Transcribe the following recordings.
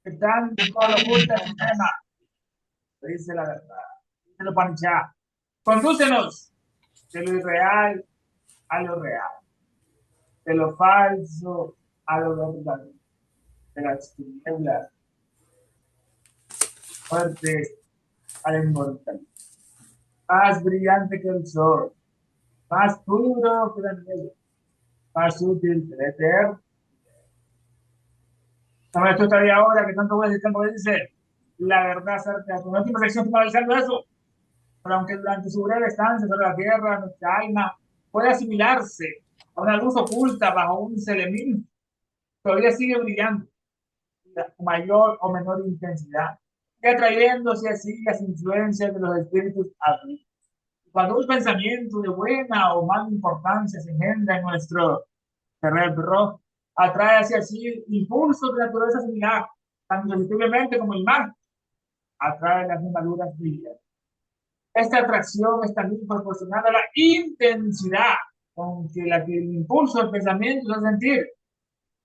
que tanto lo oculta el sistema, dice la verdad, dice lo panichá. Condúcenos de lo irreal a lo real, de lo falso a lo verdadero, de las tinieblas fuertes a la inmortalidad. Más brillante que el sol, más puro que la nieve, más útil que el eterno. Sobre esto estaría ahora que tanto veces tiempo dice la verdad acerca de la última sección finalizando eso. Pero aunque durante su breve estancia sobre la tierra, nuestra alma puede asimilarse a una luz oculta bajo un selemín, todavía sigue brillando con mayor o menor intensidad, y atrayéndose así las influencias de los espíritus adultos. Cuando un pensamiento de buena o mala importancia se engendra en nuestro cerebro, atrae hacia sí impulsos de naturaleza similar, tan irresistiblemente como el mar atrae las limaduras brillantes. Esta atracción es también proporcionada a la intensidad con que el impulso del pensamiento se hace sentir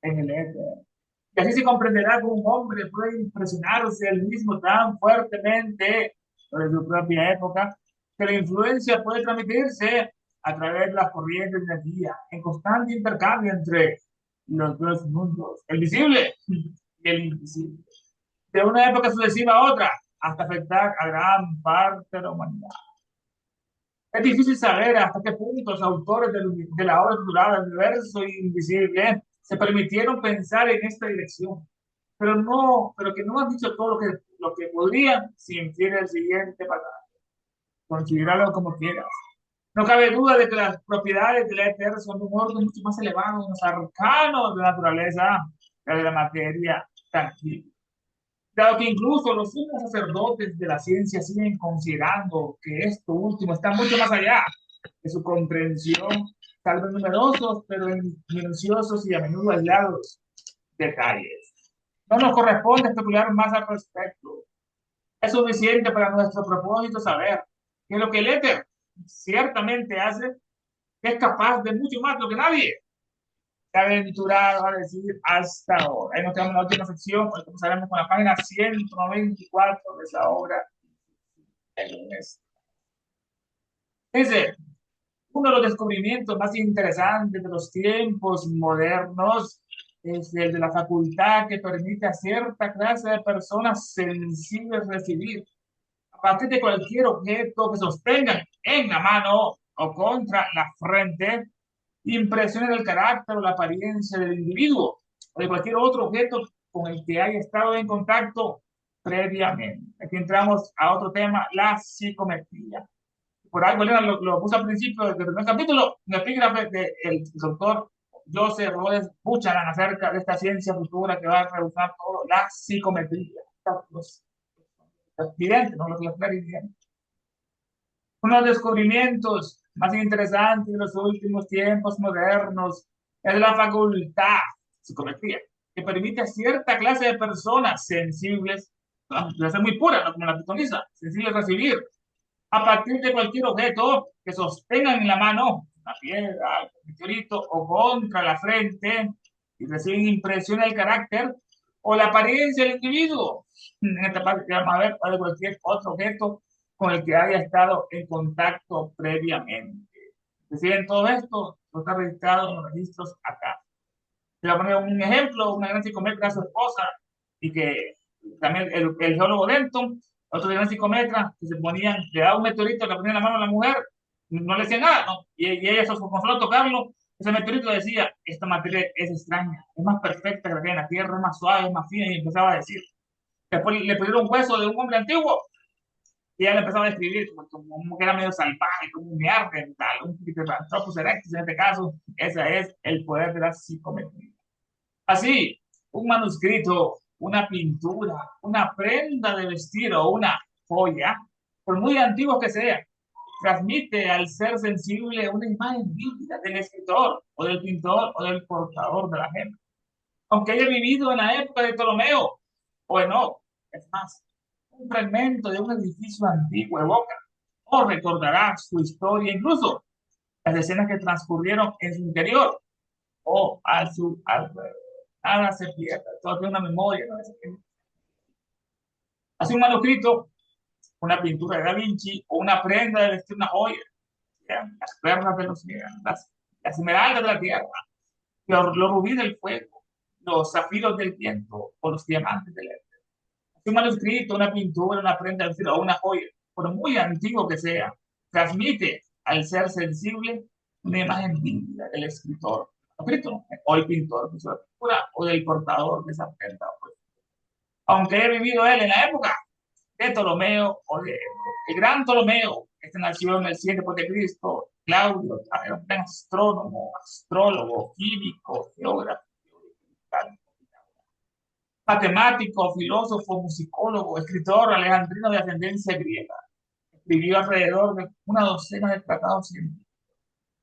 en el éter. Y así se comprenderá que un hombre puede impresionarse él mismo tan fuertemente sobre su propia época que la influencia puede transmitirse a través de las corrientes de energía en constante intercambio entre los dos mundos, el visible y el invisible, de una época sucesiva a otra, hasta afectar a gran parte de la humanidad. Es difícil saber hasta qué punto los autores de la obra titulada El universo invisible se permitieron pensar en esta dirección, pero que no han dicho todo lo que podrían si infiere el siguiente pasaje. Considerarlo como quieras. No cabe duda de que las propiedades del éter son de un orden mucho más elevado, más arcanos de la naturaleza que de la materia tangible. Dado que incluso los sumos sacerdotes de la ciencia siguen considerando que esto último está mucho más allá de su comprensión, tal vez numerosos, pero en minuciosos y a menudo aislados detalles. No nos corresponde especular más al respecto. Es suficiente para nuestro propósito saber que lo que el éter ciertamente hace es capaz de mucho más de lo que nadie se ha aventurado a decir hasta ahora. Ahí nos quedamos en la última sección, hoy comenzaremos con la página 194 de esa obra. Dice, uno de los descubrimientos más interesantes de los tiempos modernos es el de la facultad que permite a cierta clase de personas sensibles recibir, a partir de cualquier objeto que sostengan en la mano o contra la frente, impresiones del carácter o la apariencia del individuo o de cualquier otro objeto con el que haya estado en contacto previamente. Aquí entramos a otro tema, la psicometría. Por algo lo puso al principio del primer capítulo, un epígrafe del doctor Joseph Rhodes Buchanan acerca de esta ciencia futura que va a revolucionar todo, la psicometría. Los videntes, no los clarividentes. Uno de los descubrimientos más interesantes de los últimos tiempos modernos es la facultad, psicometría, que permite a cierta clase de personas sensibles, de ser muy pura, ¿no? Como la pitoniza, sensibles a recibir a partir de cualquier objeto que sostengan en la mano, una piedra, un meteorito o contra la frente y reciben impresión del carácter o la apariencia del individuo. En esta parte vamos a ver de cualquier otro objeto con el que haya estado en contacto previamente. Reciben todo esto, no está registrado en los registros acá. Le voy a poner un ejemplo, una gran psicometra a su esposa y que también el geólogo Denton, otro gran psicometra, que se ponían, le daba un meteorito, le ponía en la mano a la mujer, no le decía nada, ¿no? Y ella, con solo tocarlo, ese meteorito decía, esta materia es extraña, es más perfecta que la que hay en la Tierra, es más suave, es más fina, y empezaba a decir. Después le pusieron un hueso de un hombre antiguo, y ella le empezaba a describir como que era medio salvaje, como un neandertal, un Pithecanthropus erectus en este caso. Ese es el poder de la psicometría. Así, un manuscrito, una pintura, una prenda de vestir o una joya, por muy antiguo que sea, transmite al ser sensible una imagen vívida del escritor o del pintor o del portador de la gema. Aunque haya vivido en la época de Ptolomeo o en O, es más, un fragmento de un edificio antiguo evoca o recordará su historia, incluso las escenas que transcurrieron en su interior o a su alrededor. Nada se pierde, todo tiene una memoria. ¿No? Así un manuscrito, una pintura de Da Vinci o una prenda de vestir, una joya, ¿ya? Las perlas de los cielos, las esmeraldas de la tierra, los rubíes del fuego, los zafiros del viento o los diamantes del éter. Un manuscrito, una pintura, una prenda de vestir o una joya, por muy antiguo que sea, transmite al ser sensible una imagen vívida del escritor, escrito, o el pintor que hizo la pintura, o del portador de esa prenda. Aunque haya vivido él en la época de Ptolomeo o de el gran Ptolomeo, este nació en el 100 después de Cristo. Claudio era un gran astrónomo, astrólogo, químico, geógrafo, matemático, filósofo, musicólogo, escritor alejandrino de ascendencia griega. Escribió alrededor de una docena de tratados científicos,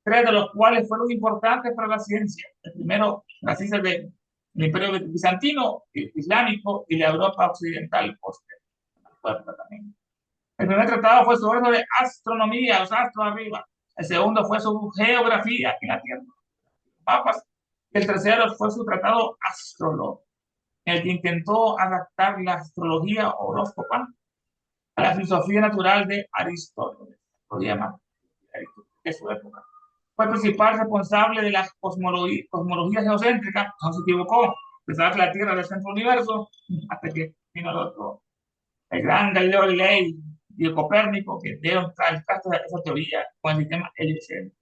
tres de los cuales fueron importantes para la ciencia. El primero, las ciencias del Imperio Bizantino, Islámico y la Europa Occidental posterior. El primer tratado fue sobre astronomía, los astros arriba. El segundo fue sobre geografía en la Tierra, mapas. El tercero fue su tratado astrológico, en el que intentó adaptar la astrología horóscopa a la filosofía natural de Aristóteles, de su época. Fue el principal responsable de la cosmología geocéntrica, no se equivocó, pensaba que la Tierra era el centro del universo, hasta que vino el otro, el gran Galileo Galilei y el Copérnico, que dieron el caso de esa teoría con el sistema heliocéntrico.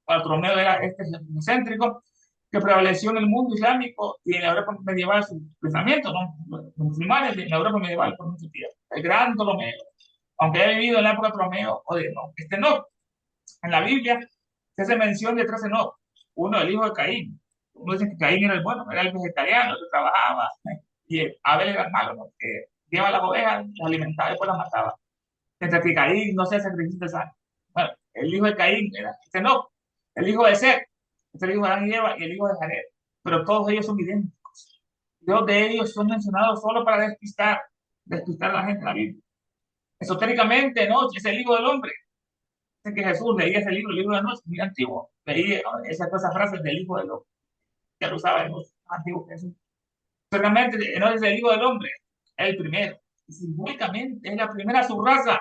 Bartolomeo era este heliocéntrico que prevaleció en el mundo islámico y en la Europa medieval su pensamiento, ¿no? Los musulmanes en la Europa medieval por mucho tiempo. El gran Ptolomeo, aunque haya vivido en la época de Ptolomeo o de no, no, en la Biblia se hace mención de tres Enoch, uno el hijo de Caín. Uno dice que Caín era el bueno, era el vegetariano, que trabajaba, y Abel era el malo, ¿no? Que lleva las ovejas, las alimentaba y después las mataba. Mientras que Caín no se sacrificio de sangre. Bueno, el hijo de Caín era Enoch, el hijo de Seth, es el hijo de Adán y Eva, y el hijo de Jared. Pero todos ellos son idénticos. Dos de ellos son mencionados solo para despistar a la gente en la Biblia. Esotéricamente, Enoch es el hijo del hombre. Dice que Jesús leía ese libro, el libro de Enoch, muy antiguo. Leía esas frases del hijo del hombre. Ya lo usaba Enoch, más antiguo que Jesús. Esotéricamente, Enoch es el hijo del hombre, el primero. Y simbólicamente es la primera subraza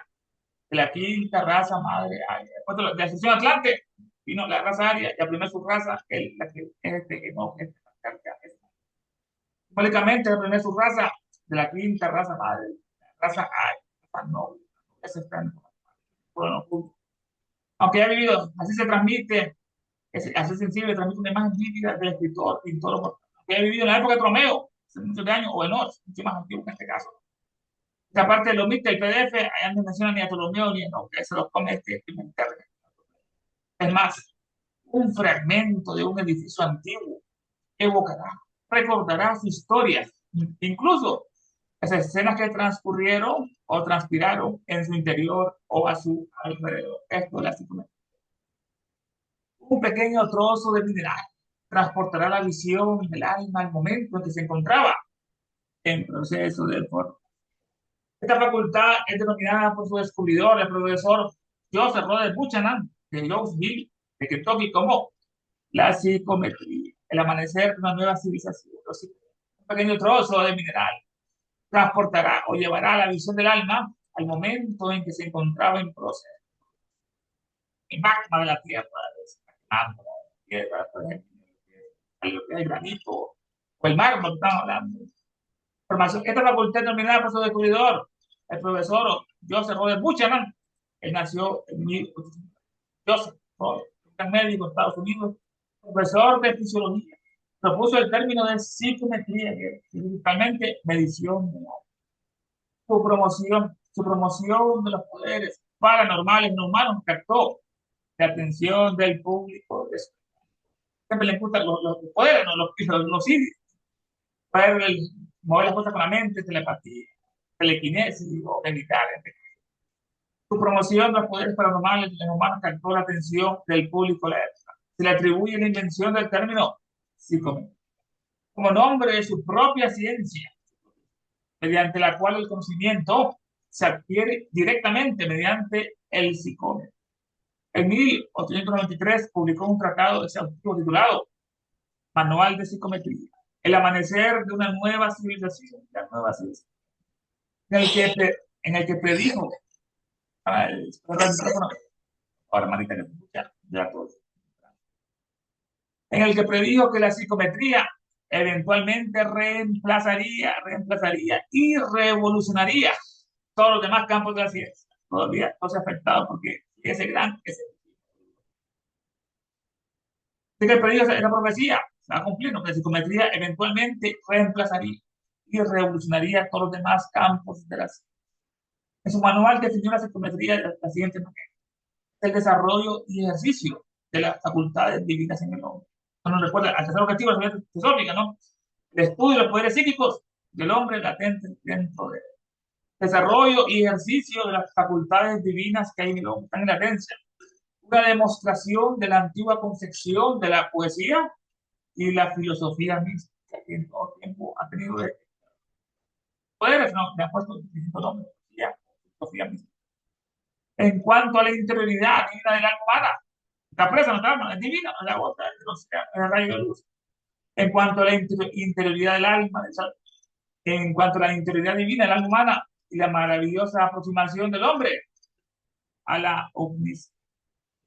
de la quinta raza madre aria. Después de la ascensión Atlante, vino la raza aria y la primera subraza, la que es que no, simbólicamente la primera subraza de la quinta raza madre, la raza aria, la raza noble. Ese está en el aunque haya vivido, así se transmite, así sensible, transmite una imagen vívida del escritor, pintor, aunque haya vivido en la época de Romeo, hace muchos años, o en Enoch, mucho más antiguo en este caso. Esta parte de los mitos del PDF, allá no menciona ni a Ptolomeo ni a Enoch, que se los come este internet. Es más, un fragmento de un edificio antiguo evocará, recordará su historia, incluso esas escenas que transcurrieron o transpiraron en su interior o a su alrededor. Esto es la psicología. Un pequeño trozo de mineral transportará la visión del alma al momento en que se encontraba en proceso de forma. Esta facultad es denominada por su descubridor, el profesor Joseph Robert Buchanan de Louisville, de Kentucky, como la psicometría, el amanecer de una nueva civilización. Un pequeño trozo de mineral transportará o llevará la visión del alma al momento en que se encontraba en proceso. El magma de la tierra, tierra, por ejemplo, el granito o el mármol, estamos hablando. Esta facultad denominada por su descubridor, el profesor Joseph Robert Buchanan. Él nació en Joseph Robert, un médico de Estados Unidos, profesor de fisiología. Propuso el término de psicometría, que es principalmente medición. Su promoción de los poderes paranormales no humanos captó la atención del público. Siempre le gustan los poderes, ¿no? los poder mover las cosas con la mente, telepatía, telequinesis o meditar. Su promoción de los poderes paranormales en humanos captó la atención del público de la época. Se le atribuye la invención del término psicometría como nombre de su propia ciencia, mediante la cual el conocimiento se adquiere directamente mediante el psicómetro. En 1893 publicó un tratado exhaustivo titulado Manual de Psicometría, el amanecer de una nueva civilización, la nueva civilización. en el que predijo, cerrar el micrófono, ahora, hermanita, que escucha, ya todo. En el que predijo que la psicometría eventualmente reemplazaría y revolucionaría todos los demás campos de la ciencia. Todavía no se ha afectado porque ese gran, ese, que el predijo esa profecía se va a cumplir, ¿no? Que la psicometría eventualmente reemplazaría y revolucionaría todos los demás campos de la ciencia. En su manual definió la psicometría de la siguiente manera: el desarrollo y ejercicio de las facultades divinas en el hombre. Bueno, recuerda, al tercer objetivo de la vida teosófica, ¿no? El estudio de los poderes psíquicos del hombre latente dentro de él. Desarrollo y ejercicio de las facultades divinas que hay en el hombre, están en latencia. Una demostración de la antigua concepción de la poesía y la filosofía mística, que en todo tiempo ha tenido poderes, ¿no? Me ha puesto distintos nombres, filosofía mística. En cuanto a la interioridad divina del alma humana, está presa, no está, es divina, no es la gota, no sea, es el rayo de luz. En cuanto a la interioridad del alma, en cuanto a la interioridad divina del alma humana y la maravillosa aproximación del hombre a la omnisciencia.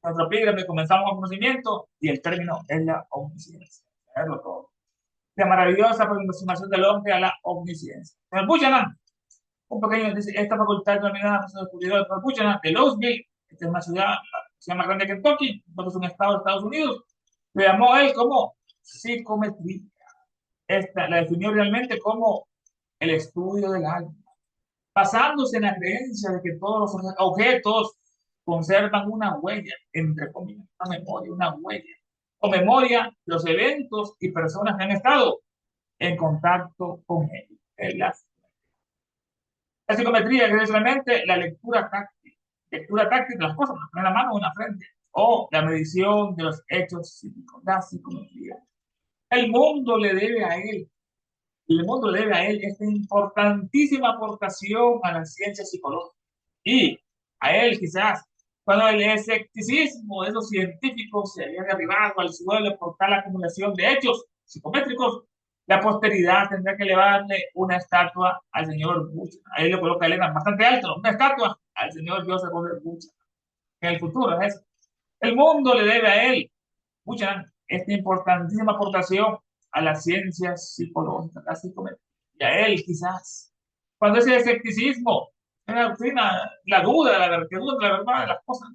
Nuestro epígrafe comenzamos con conocimiento y el término es la omnisciencia. Verlo todo. La maravillosa aproximación del hombre a la omnisciencia. En el Buchanan, un pequeño, dice, esta facultad denominada por su descubridor de Buchanan, de Louisville, esta es una ciudad, se llama Grande Kentucky, es un estado de Estados Unidos, lo llamó él como psicometría. Esta la definió realmente como el estudio del alma, basándose en la creencia de que todos los objetos conservan una huella, entre comillas, una huella, o memoria, los eventos y personas que han estado en contacto con él. La psicometría es realmente la lectura táctil de las cosas, en la mano o en la frente, o la medición de los hechos psíquicos, la psicometría. El mundo le debe a él El mundo le debe a él esta importantísima aportación a la ciencia psicológica. Y a él quizás, cuando el escepticismo de esos científicos se había derribado al suelo por tal acumulación de hechos psicométricos, la posteridad tendrá que elevarle una estatua al señor Buchanan. Ahí le coloca Elena bastante alto, una estatua al señor Joseph Robert Buchanan. En el futuro es eso. El mundo le debe a él, Buchanan, esta importantísima aportación a las ciencias psicológicas, la psicometría. Y a él quizás, cuando ese escepticismo, la duda, que duda de la verdad de las cosas,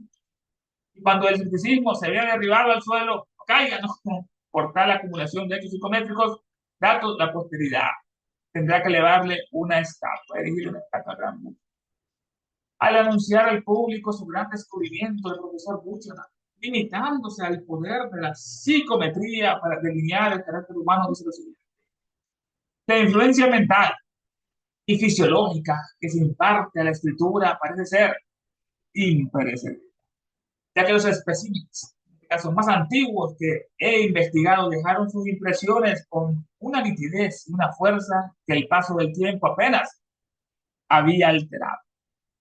y cuando el escepticismo se vea derribado al suelo, caiga, ¿no? Por tal acumulación de hechos psicométricos, datos, la posteridad tendrá que elevarle una estatua, erigirle una estatua grande. Al anunciar al público su gran descubrimiento del profesor Buchanan, limitándose al poder de la psicometría para delinear el carácter humano, dice lo siguiente: la influencia mental y fisiológica que se imparte a la escritura parece ser imperecedera, ya que los especímenes, en este caso más antiguos que he investigado, dejaron sus impresiones con una nitidez y una fuerza que el paso del tiempo apenas había alterado.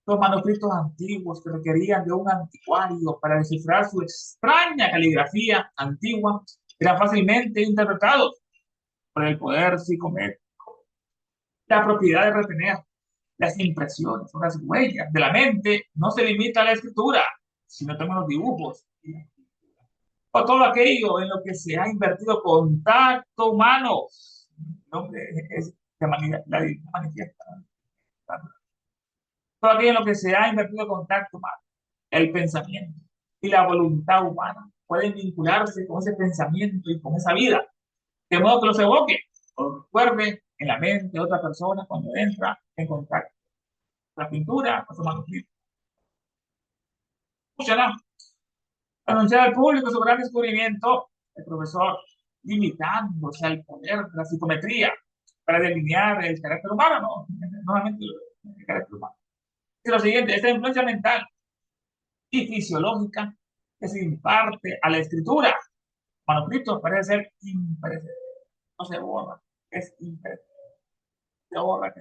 Los manuscritos antiguos que requerían de un anticuario para descifrar su extraña caligrafía antigua eran fácilmente interpretados por el poder psicométrico. La propiedad de retener las impresiones o las huellas de la mente no se limita a la escritura, sino también a los dibujos o todo aquello en lo que se ha invertido contacto humano. ¿No? Manifiesta. Todo aquello en lo que se ha invertido contacto humano, el pensamiento y la voluntad humana pueden vincularse con ese pensamiento y con esa vida, de modo que los evoque o los recuerde en la mente de otra persona cuando entra en contacto con la pintura, con su manuscrito. Escúchala. Anunciar al público su gran descubrimiento, el profesor, limitándose al poder de la psicometría para delinear el carácter humano, no, nuevamente el carácter humano. Es lo siguiente: esta influencia mental y fisiológica que se imparte a la escritura, manuscrito, parece ser imperecedero, no se borra, es imperecedero, se borra,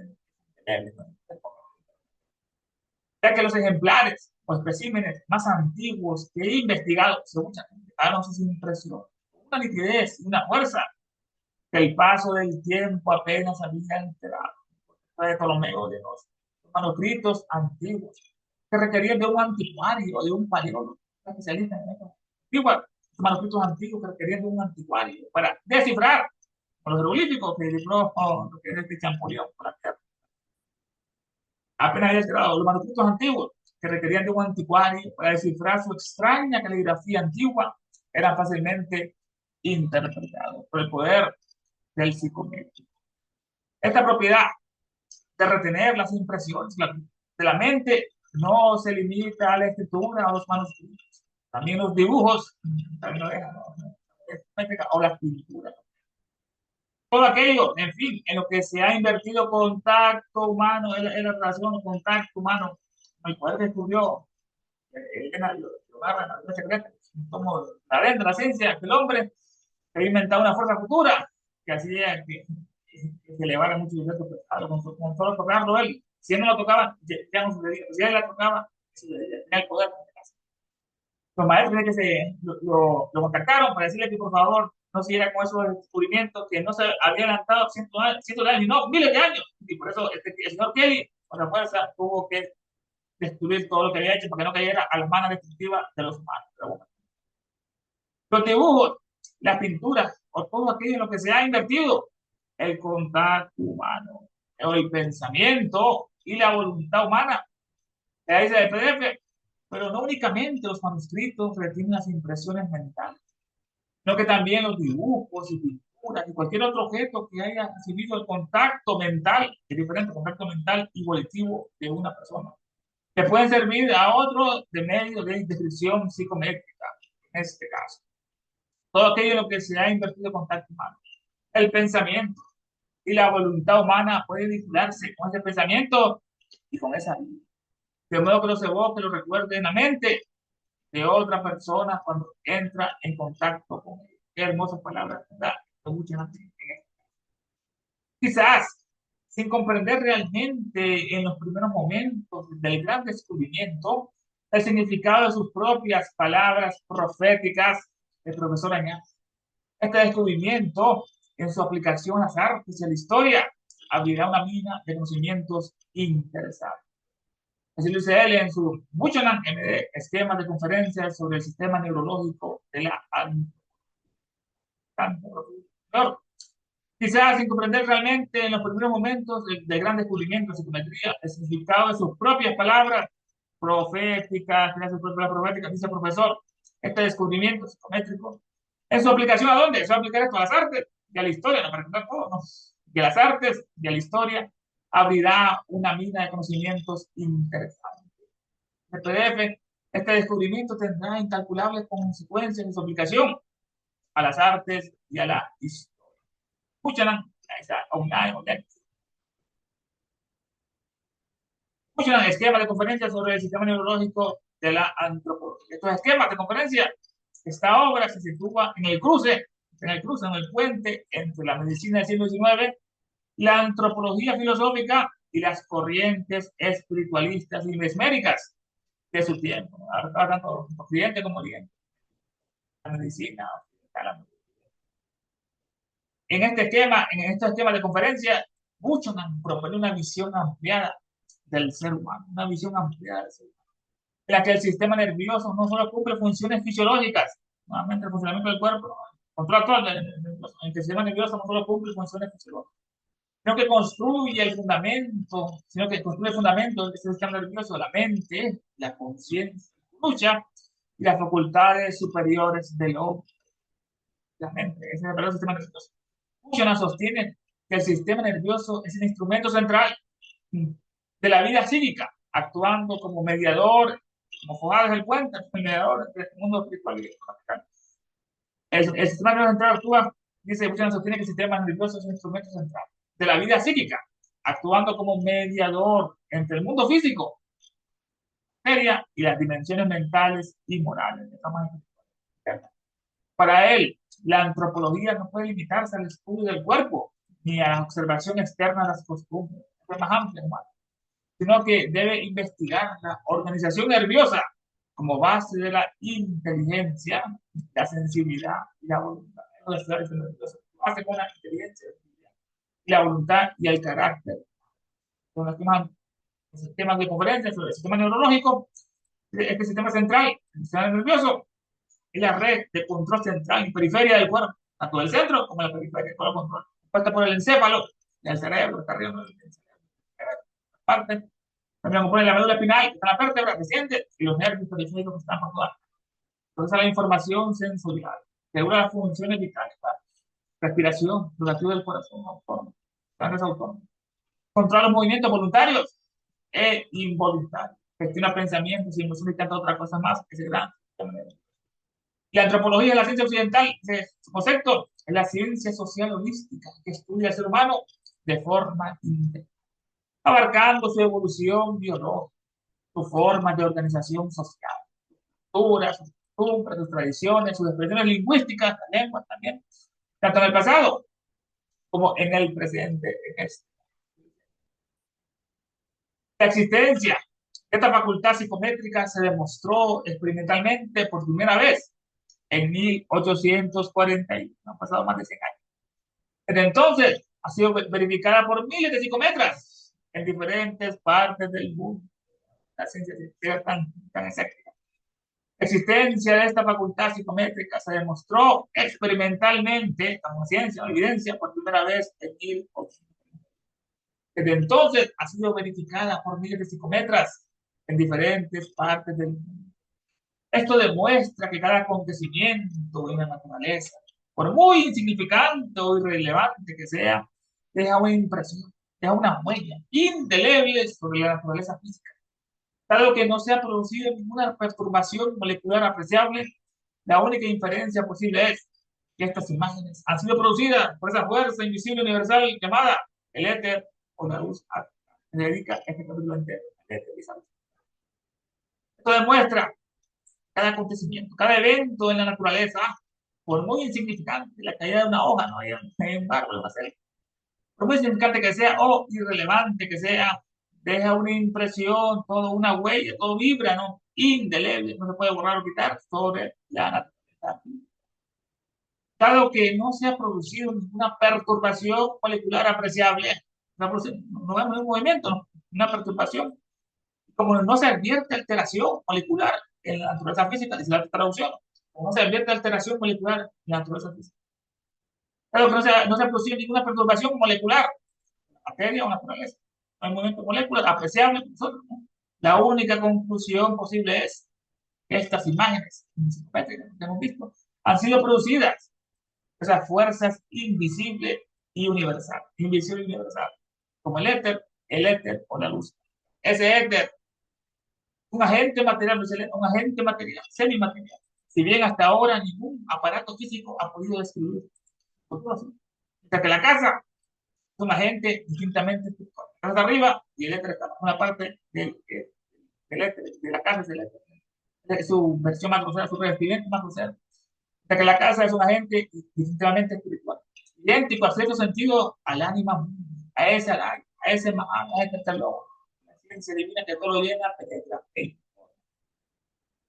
ya que los ejemplares o especímenes más antiguos que he investigado, según mucha gente, daron sus impresiones, una nitidez y una fuerza que el paso del tiempo apenas había alterado. Fue de Ptolomeo de Nos. manuscritos antiguos que requerían de un anticuario, de un paleólogo, un especialista en eso. Igual, manuscritos antiguos que requerían de un anticuario para descifrar los jeroglíficos que descifró lo que es este Champollion. Apenas había creado los manuscritos antiguos que requerían de un anticuario para descifrar su extraña caligrafía antigua, eran fácilmente interpretados por el poder del psicométrico. Esta propiedad de retener las impresiones de la mente no se limita a la escritura o a los manuscritos. También los dibujos, también lo dejan, ¿no? O las pinturas. Todo aquello, en fin, en lo que se ha invertido contacto humano, en la relación contacto humano, el poder que descubrió, lo secreto, como la lente, la ciencia, que el hombre que había inventado una fuerza futura que hacía que se elevara mucho el pesado, con solo tocarlo él. Si él no lo tocaba, ya no sucedía. Si él la tocaba, tenía el poder. Los maestros que lo contactaron para decirle que por favor no siguiera con esos descubrimientos que no se había adelantado cientos de años, no, miles de años. Y por eso el señor Kelly, con la fuerza, tuvo que destruir todo lo que había hecho para que no cayera a las manos destructivas de los humanos. Los dibujos, las pinturas, o todo aquello en lo que se ha invertido, el contacto humano, o el pensamiento y la voluntad humana. Ahí dice el PDF, pero no únicamente los manuscritos retienen las impresiones mentales, sino que también los dibujos y pinturas y cualquier otro objeto que haya recibido el contacto mental, es diferente, contacto mental y volitivo de una persona, que pueden servir a otro de medio de descripción psicométrica, en este caso. Todo aquello en lo que se ha invertido contacto humano. El pensamiento y la voluntad humana pueden vincularse con ese pensamiento y con esa vida. De modo que los evoque, lo recuerde en la mente de otra persona cuando entra en contacto con él. Qué hermosas palabras, ¿verdad? Quizás, sin comprender realmente en los primeros momentos del gran descubrimiento el significado de sus propias palabras proféticas, el profesor añade. Este descubrimiento, en su aplicación a las artes y a la historia, abrirá una mina de conocimientos interesantes. Así lo dice él en su Buchanan, esquema de conferencias sobre el sistema neurológico de la antropología. Quizás sin comprender realmente en los primeros momentos del gran descubrimiento de psicometría el significado de sus propias palabras proféticas, dice el profesor, este descubrimiento psicométrico, en su aplicación ¿a dónde? Eso aplicar esto a las artes y a la historia, no para contar todo, ¿no? Y a las artes y a la historia abrirá una mina de conocimientos interesantes. El PDF, este descubrimiento tendrá incalculables consecuencias en su aplicación a las artes y a la historia. Escuchan, escuchan esquemas de conferencia sobre el sistema neurológico de la antropología. Estos esquemas de conferencia, esta obra se sitúa en el cruce, en el puente entre la medicina del siglo XIX, la antropología filosófica y las corrientes espiritualistas y mesméricas de su tiempo. Ahora tanto occidente como oriente. La medicina, en este esquema de conferencia, muchos proponen una visión ampliada del ser humano, una visión ampliada del ser humano, en la que el sistema nervioso no solo cumple funciones fisiológicas, nuevamente el funcionamiento del cuerpo, control actual en que el sistema nervioso no solo cumple funciones fisiológicas, sino que construye el fundamento del sistema nervioso, la mente, la conciencia, la lucha y las facultades superiores del hombre. La mente, ese es el verdadero sistema nervioso. Buchanan sostiene que el sistema nervioso es el instrumento central de la vida psíquica, actuando como mediador, como Fogadas del puente, el mediador entre el mundo espiritual y el el sistema nervioso central actúa, dice Buchanan sostiene que el sistema nervioso es un instrumento central de la vida psíquica, actuando como mediador entre el mundo físico, materia y las dimensiones mentales y morales. Para él, la antropología no puede limitarse al estudio del cuerpo ni a la observación externa de las costumbres, es más amplia, hermano, sino que debe investigar la organización nerviosa como base de la inteligencia, la sensibilidad y la voluntad. Hace con la inteligencia y la voluntad y el carácter. Con las que más el sistema de conferencias, el sistema neurológico, este sistema central, el sistema nervioso, es la red de control central y periferia del cuerpo, tanto del centro como la periferia, todo el control. Pasa por el encéfalo, el cerebro, está arriba del cerebro, parte. También compone la médula espinal, que está en la vértebra, que siente, y los nervios periféricos que están por todas. Entonces, la información sensorial regula las funciones vitales, ¿vale? Respiración, latido del corazón autónomo, sangre autónoma. Controla los movimientos voluntarios e involuntarios. Gestiona pensamientos y emociones y tantas otras cosas más que se dan. La antropología es la ciencia occidental, su concepto es la ciencia social holística que estudia al ser humano de forma integral, abarcando su evolución biológica, su forma de organización social, culturas, sus costumbres, sus tradiciones, sus expresiones lingüísticas, la lengua también, tanto en el pasado como en el presente. La existencia de esta facultad psicométrica se demostró experimentalmente por primera vez en 1841. Han pasado más de 100 años. Desde entonces ha sido verificada por miles de psicometras en diferentes partes del mundo. La ciencia es tan exacta. La existencia de esta facultad psicométrica se demostró experimentalmente, como ciencia o evidencia, por primera vez en 1841. Desde entonces ha sido verificada por miles de psicometras en diferentes partes del mundo. Esto demuestra que cada acontecimiento en la naturaleza, por muy insignificante o irrelevante que sea, deja una impresión, deja una huella indeleble sobre la naturaleza física. Dado que no se ha producido ninguna perturbación molecular apreciable, la única inferencia posible es que estas imágenes han sido producidas por esa fuerza invisible universal llamada el éter o la luz. Se dedica este capítulo entero al éter. Esto demuestra cada acontecimiento, cada evento en la naturaleza, por muy insignificante, la caída de una hoja, no hay un árbol, una selva, por muy insignificante que sea o irrelevante que sea, deja una impresión, todo una huella, todo vibra, ¿no? Indeleble, no se puede borrar o quitar sobre la naturaleza. Dado que no se ha producido ninguna perturbación molecular apreciable, no vemos un movimiento, ¿no? Una perturbación. Como no se advierte alteración molecular en la naturaleza física, dice la traducción, como no se advierte alteración molecular en la naturaleza física. Claro que no se ha producido ninguna perturbación molecular en la materia o naturaleza. No hay movimiento molecular apreciable. ¿No? La única conclusión posible es que estas imágenes que hemos visto han sido producidas esas fuerzas invisibles y universales, invisible y universal, como el éter o la luz. Ese éter, un agente material, semimaterial. Si bien hasta ahora ningún aparato físico ha podido describir. Mientras que la casa es un agente distintamente estructural. La casa está arriba y el éter está en una parte éter, de la casa es el éter. Es su versión macrocera, su revestimiento macrocera. Mientras que la casa es un agente distintivamente espiritual. Idéntico a cierto sentido al ánima, a ese aire, a ese mahán, a ese lobo. La ciencia divina que todo lo llena, penetra.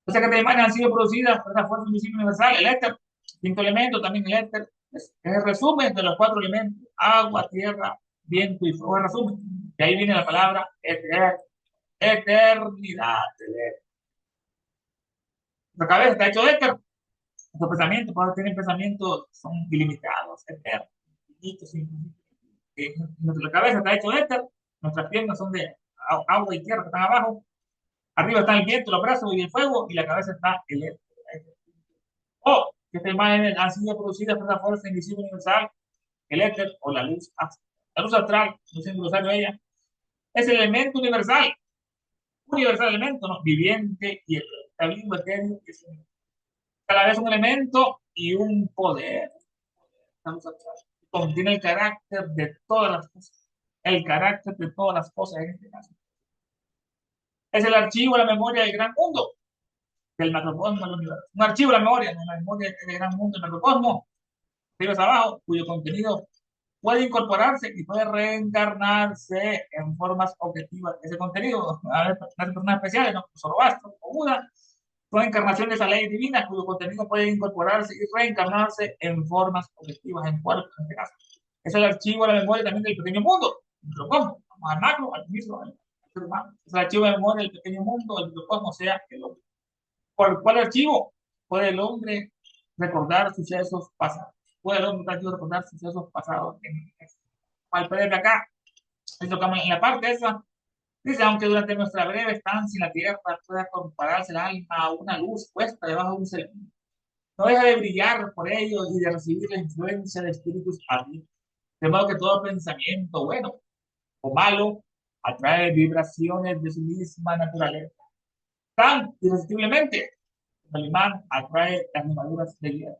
O sea que las imágenes han sido producidas por una fuerza invisible universal, el éter, quinto elemento, también el éter, es el resumen de los cuatro elementos, agua, tierra, viento y fuego, el resumen. De ahí viene la palabra eternidad. Nuestra cabeza está hecho de éter, nuestros pensamientos, cuando tienen pensamientos, son ilimitados, eternos, infinitos, infinitos. Nuestra cabeza está hecho de éter, nuestras piernas son de agua y tierra que están abajo, arriba está el viento, los brazos y el fuego, y la cabeza está el éter. O que estas imágenes han sido producidas por la fuerza invisible universal, el éter o la luz astral. La luz astral, no sé glosario de ella, es el elemento universal elemento, ¿no? Viviente y está vivo, etéreo, es a la vez un elemento y un poder. La luz astral contiene el carácter de todas las cosas, el carácter de todas las cosas en este caso. Es el archivo, la memoria del gran mundo, del macrocosmos del universo. Un archivo, la memoria del gran mundo del macrocosmos, arriba abajo, cuyo contenido puede incorporarse y puede reencarnarse en formas objetivas. Ese contenido, las personas especiales, ¿no? Zoroastro o Buda, son encarnaciones de esa ley divina cuyo contenido puede incorporarse y reencarnarse en formas objetivas, en cuerpos, en este caso. Es el archivo de la memoria también del pequeño mundo. Vamos al macro, al micro, al ser humano. Es el archivo de memoria del pequeño mundo, el microcosmos, sea el hombre. ¿Por cuál archivo? Puede el hombre recordar sucesos pasados. Puede el hombre recordar sucesos pasados. Al poder de acá, esto que en la parte esa, dice, aunque durante nuestra breve estancia en la tierra pueda compararse el alma a una luz puesta debajo de un celemín, no deja de brillar por ello y de recibir la influencia de espíritus arriba. De modo que todo pensamiento bueno o malo atrae vibraciones de su misma naturaleza. Tan irresistiblemente como el imán atrae las limaduras de hierro.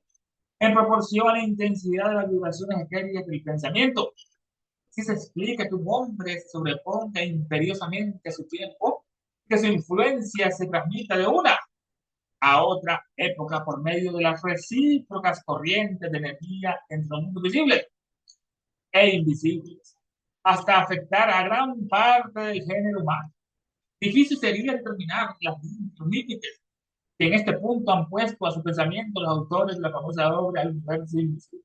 En proporción a la intensidad de las vibraciones etéricas del pensamiento, si se explica que un hombre se sobreponga imperiosamente a su tiempo, que su influencia se transmita de una a otra época por medio de las recíprocas corrientes de energía entre los mundos visibles e invisibles, hasta afectar a gran parte del género humano. Difícil sería determinar los límites que en este punto han puesto a su pensamiento los autores de la famosa obra El universo invisible.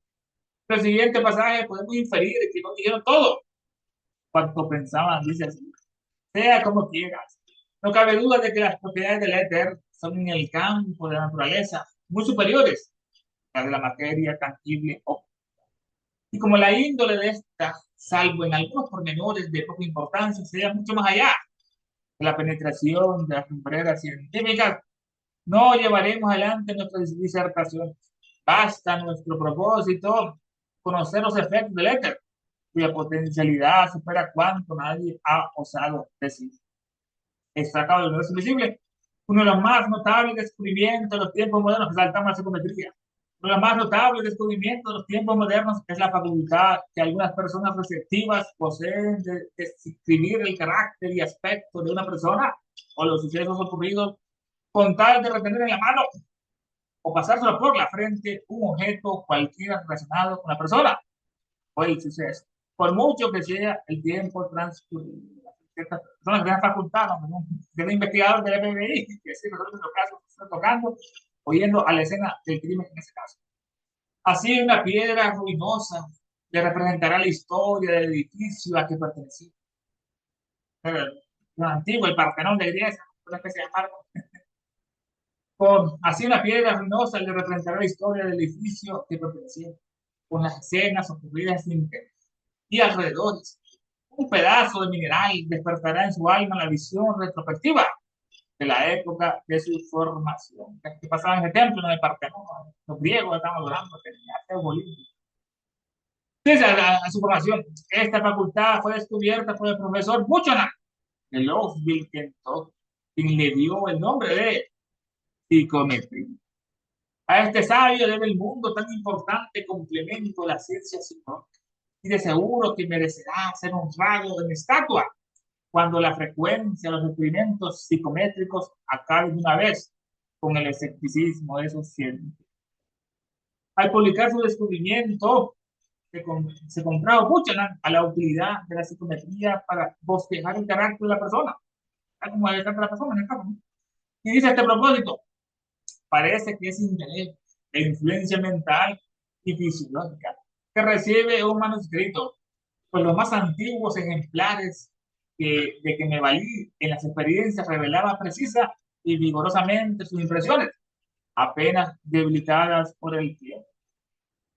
En el siguiente pasaje podemos inferir que no dijeron todo cuanto pensaban, dice así. Sea como quieras. No cabe duda de que las propiedades del éter son en el campo de la naturaleza muy superiores a las de la materia tangible. Y como la índole de esta, salvo en algunos pormenores de poca importancia, sería mucho más allá de la penetración de las lumbreras científicas, no llevaremos adelante nuestras disertaciones. Basta nuestro propósito conocer los efectos del éter, cuya potencialidad supera cuanto nadie ha osado decir. Destacado del universo invisible, uno de los más notables descubrimientos de los tiempos modernos que saltamos la psicometría. Uno de los más notables descubrimientos de los tiempos modernos es la facultad que algunas personas receptivas poseen de describir el carácter y aspecto de una persona o los sucesos ocurridos con tal de retener en la mano o pasárselo por la frente un objeto cualquiera relacionado con la persona o el suceso, por mucho que sea el tiempo transcurrido. Ciertas personas que han facultado, ¿no? De investigador del FBI, que sí, nosotros en los casos estamos tocando, oyendo a la escena del crimen en ese caso. Así, una piedra ruinosa le representará la historia del edificio a que pertenecía. Lo antiguo, el Partenón de Grecia, una especie de marco. Así, una piedra ruinosa le representará la historia del edificio que pertenecía, con las escenas ocurridas en y alrededores. Un pedazo de mineral despertará en su alma la visión retrospectiva de la época de su formación. Que pasaba en el templo, en el Partenón, los griegos estaban adorando, tenía Bolivia. Desde a su formación, esta facultad fue descubierta por el profesor Buchanan de Louisville, Kentucky, quien le dio el nombre de psicometría. A este sabio debe el mundo tan importante complemento de la ciencia psicológica. Y de seguro que merecerá ser honrado en estatua cuando la frecuencia de los experimentos psicométricos acabe de una vez con el escepticismo de esos científicos. Al publicar su descubrimiento, se contrajo Buchanan a la utilidad de la psicometría para bosquejar el carácter de la persona, como el carácter de la persona en el caso, ¿no? Y dice a este propósito, parece que es interés de influencia mental y fisiológica que recibe un manuscrito, pues los más antiguos ejemplares de que me valí en las experiencias revelaba precisa y vigorosamente sus impresiones, apenas debilitadas por el tiempo.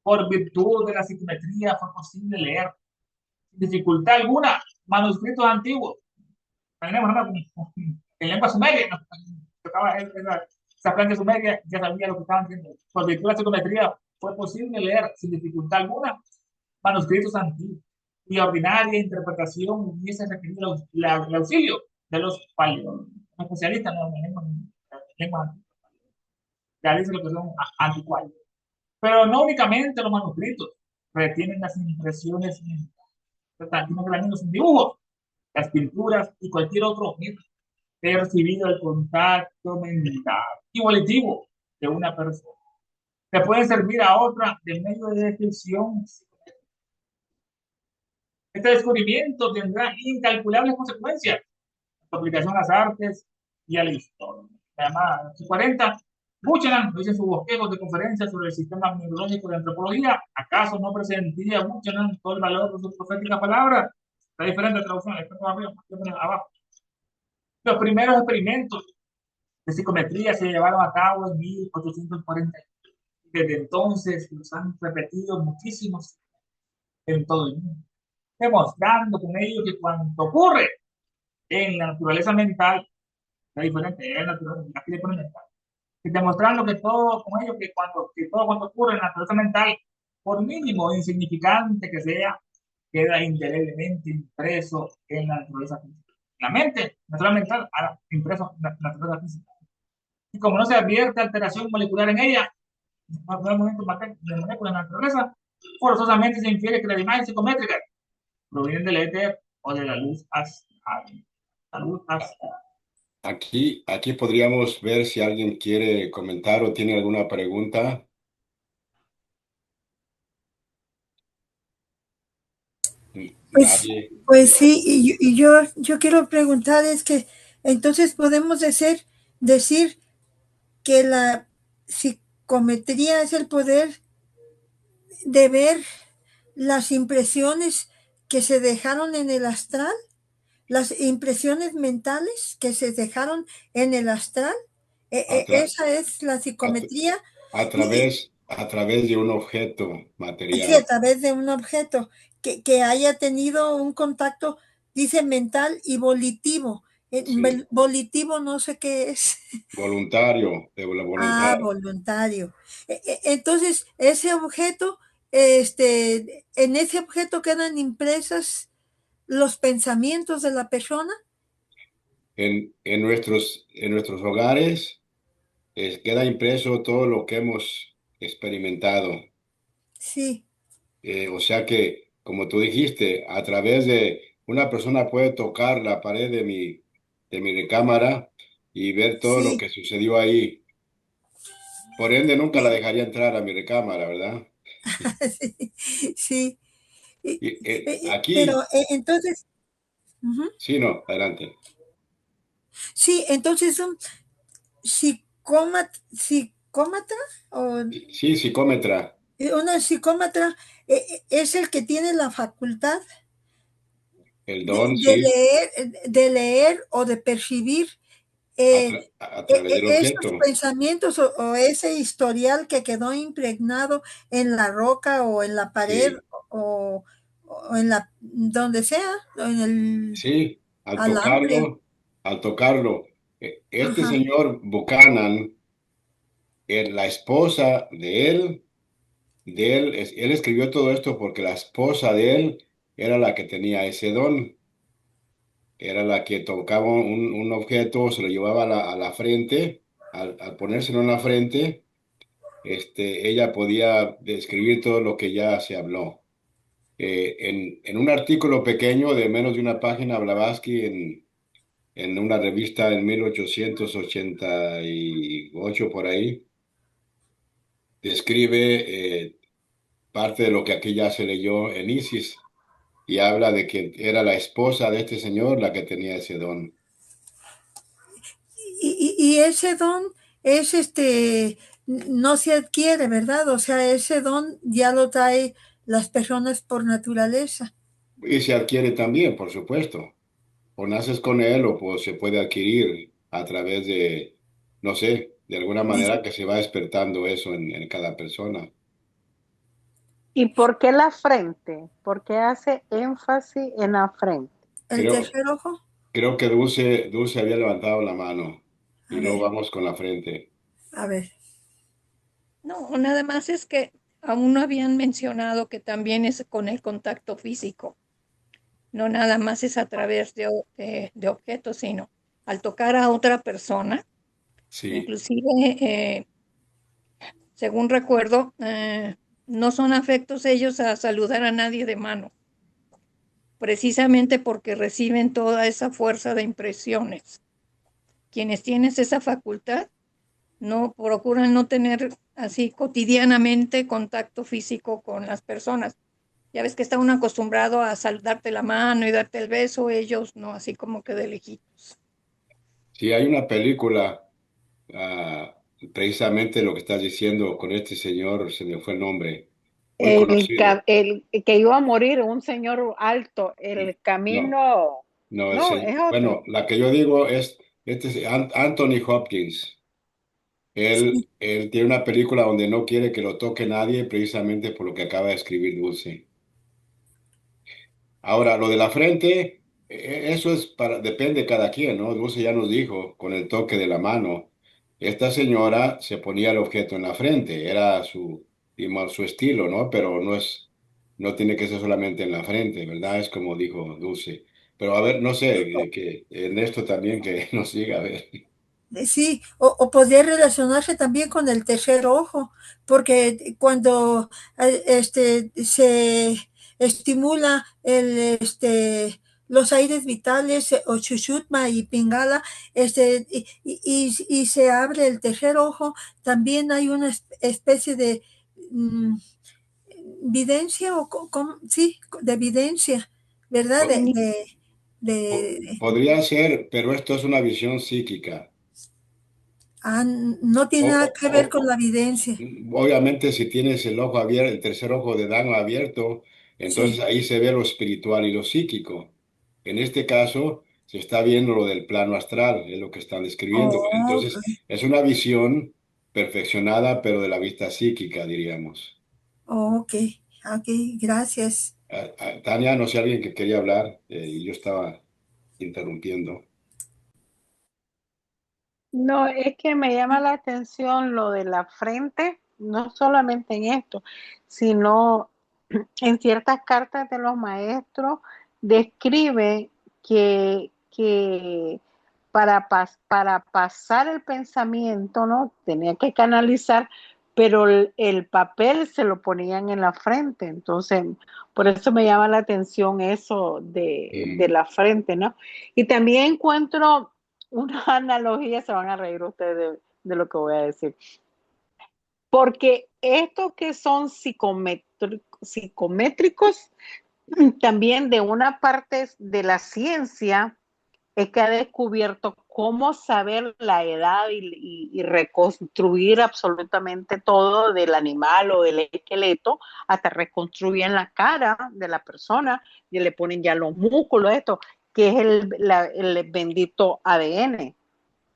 Por virtud de la psicometría fue posible leer, sin dificultad alguna, manuscritos antiguos. Tenemos en lengua sumeria, ¿no? Tocaba esa planta sumeria, ya sabía lo que estaban haciendo. Por virtud de la psicometría fue posible leer, sin dificultad alguna, manuscritos antiguos y ordinaria interpretación hubiese requerido el auxilio de los paleólogos, especialistas en lenguas antiguas. Ya dice lo que son anticuarios. Pero no únicamente los manuscritos retienen las impresiones mentales, son dibujos, las pinturas y cualquier otro objeto que haya recibido el contacto mental y volitivo de una persona. Que pueden servir a otra de medio de descripción. Este descubrimiento tendrá incalculables consecuencias en su aplicación a las artes y a la historia. Además, en 40, Buchanan lo dice en sus bosquejos de conferencias sobre el sistema neurológico de antropología. ¿Acaso no presentía Buchanan todo el valor de sus proféticas palabras? Está diferente la traducción, está todo arriba, abajo. Los primeros experimentos de psicometría se llevaron a cabo en 1840. Desde entonces los han repetido muchísimos en todo el mundo, demostrando con ello que cuando ocurre en la naturaleza mental, es diferente, es natural, aquí le ponen mental, y demostrando que todo con ello, que todo cuando ocurre en la naturaleza mental, por mínimo o insignificante que sea, queda indeleblemente impreso en la naturaleza física. La mente, natural mental, impreso en la naturaleza física. Y como no se advierte alteración molecular en ella, no hay movimiento de moléculas en la naturaleza, forzosamente se infiere que las imágenes psicométricas provienen del éter o de la luz astral. La luz astral. Aquí podríamos ver si alguien quiere comentar o tiene alguna pregunta. Pues, Nadie. pues sí, yo quiero preguntar es que entonces podemos decir que la psicometría es el poder de ver las impresiones que se dejaron en el astral, las impresiones mentales que se dejaron en el astral. A, tra- Esa es la a, psicometría y, a través de un objeto sí, a material. través de un objeto que haya tenido un contacto, dice mental y volitivo. Sí. Volitivo no sé qué es. Voluntario, de la voluntad. Ah, voluntario. Entonces, ese objeto, en ese objeto quedan impresas los pensamientos de la persona. En nuestros hogares queda impreso todo lo que hemos experimentado. Sí, O sea que, como tú dijiste, a través de una persona puede tocar la pared de mi recámara y ver todo lo sí, que sucedió ahí. Por ende, nunca la sí, dejaría entrar a mi recámara, ¿verdad? sí, sí. Y, Pero aquí, entonces, ujú. sí, no, adelante. Sí, entonces un psicómata o Sí, psicómetra, una psicómata es el que tiene la facultad el don, sí, de leer o de percibir a través del esos objeto, pensamientos o ese historial que quedó impregnado en la roca o en la pared sí, o en la donde sea, o en el sí, alambre. al tocarlo. Este Ajá, señor Buchanan, la esposa él escribió todo esto porque la esposa de él era la que tenía ese don, era la que tocaba un objeto, se lo llevaba a la frente, al ponérselo en la frente, ella podía describir todo lo que ya se habló. En un artículo pequeño de menos de una página, Blavatsky en una revista en 1888 por ahí, describe parte de lo que aquí ya se leyó en Isis y habla de que era la esposa de este señor la que tenía ese don. y ese don es no se adquiere, ¿verdad? O sea, ese don ya lo trae las personas por naturaleza. Y se adquiere también, por supuesto. O naces con él o pues, se puede adquirir a través de, no sé, de alguna Dice, manera que se va despertando eso en cada persona. ¿Y por qué la frente? ¿Por qué hace énfasis en la frente? el Creo, tercer ojo, creo que Dulce había levantado la mano y a luego ver, vamos con la frente. a ver. No, nada más es que aún no habían mencionado que también es con el contacto físico. No nada más es a través de objetos, sino al tocar a otra persona. Sí, Inclusive, según recuerdo, no son afectos ellos a saludar a nadie de mano, precisamente porque reciben toda esa fuerza de impresiones. Quienes tienen esa facultad no procuran no tener así cotidianamente contacto físico con las personas. Ya ves que está uno acostumbrado a saludarte la mano y darte el beso, ellos no, así como que de lejitos. sí, hay una película, ah, precisamente lo que estás diciendo con este señor, se me fue el nombre, muy conocido. El que iba a morir, un señor alto, Y- el no, camino. No, No, es otro. bueno, la que yo digo es Anthony Hopkins. Sí. Él tiene una película donde no quiere que lo toque nadie precisamente por lo que acaba de escribir Dulce. Ahora, lo de la frente, eso depende de cada quien, ¿no? Dulce ya nos dijo, con el toque de la mano. Esta señora se ponía el objeto en la frente, era digamos, su estilo, ¿no? Pero no tiene que ser solamente en la frente, ¿verdad? Es como dijo Dulce. Pero a ver, no sé, que Ernesto también que nos siga, a ver. Sí, o podría relacionarse también con el tercer ojo, porque cuando se estimula los aires vitales o Sushutma y Pingala, y se abre el tercer ojo, también hay una especie de mm, videncia, sí, de evidencia, ¿verdad? Po- De, Podría ser, pero esto es una visión psíquica. no O, tiene nada o- que ver con o- la evidencia. Obviamente, si tienes el ojo abierto, el tercer ojo de Dano abierto, entonces Sí. ahí se ve lo espiritual y lo psíquico. En este caso, se está viendo lo del plano astral, es lo que están describiendo. Oh, Entonces, es una visión perfeccionada, pero de la vista psíquica, diríamos. ok, ok, gracias. Tania, no sé, alguien que quería hablar y yo estaba interrumpiendo. No, es que me llama la atención lo de la frente, no solamente en esto, sino en ciertas cartas de los maestros describe que para pasar el pensamiento, ¿no? Tenía que canalizar, pero el papel se lo ponían en la frente. Entonces, por eso me llama la atención eso de Mm. la frente, ¿no? Y también encuentro una analogía, se van a reír ustedes de lo que voy a decir. Porque estos que son psicométricos, también de una parte de la ciencia es que ha descubierto cómo saber la edad y reconstruir absolutamente todo del animal o del esqueleto, hasta reconstruyen la cara de la persona y le ponen ya los músculos, esto, que es el bendito ADN.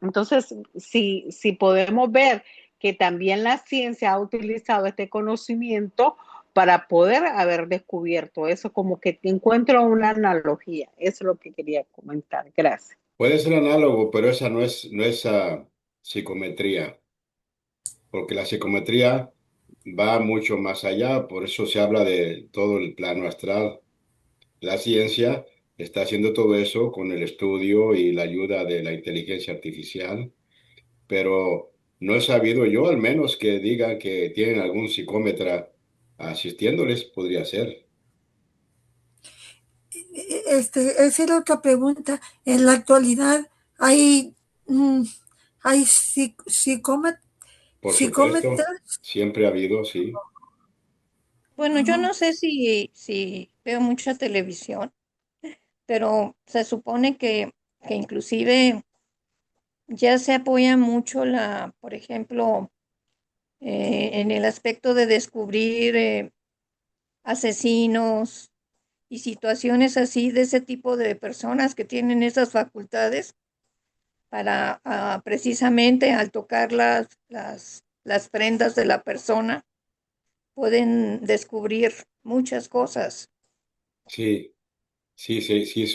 Entonces, si podemos ver que también la ciencia ha utilizado este conocimiento para poder haber descubierto eso, como que encuentro una analogía. Eso es lo que quería comentar. Gracias. Puede ser análogo, pero esa no es psicometría, porque la psicometría va mucho más allá, por eso se habla de todo el plano astral. La ciencia está haciendo todo eso con el estudio y la ayuda de la inteligencia artificial, pero no he sabido yo al menos que digan que tienen algún psicómetra asistiéndoles, podría ser. Esa era otra pregunta. En la actualidad hay, mm, hay Por supuesto, psicómetras. siempre ha habido, sí. Bueno, yo no sé si veo mucha televisión, pero se supone que inclusive ya se apoya mucho por ejemplo, en el aspecto de descubrir asesinos y situaciones así de ese tipo de personas que tienen esas facultades para precisamente al tocar las prendas de la persona pueden descubrir muchas cosas. Sí, sí, sí, sí,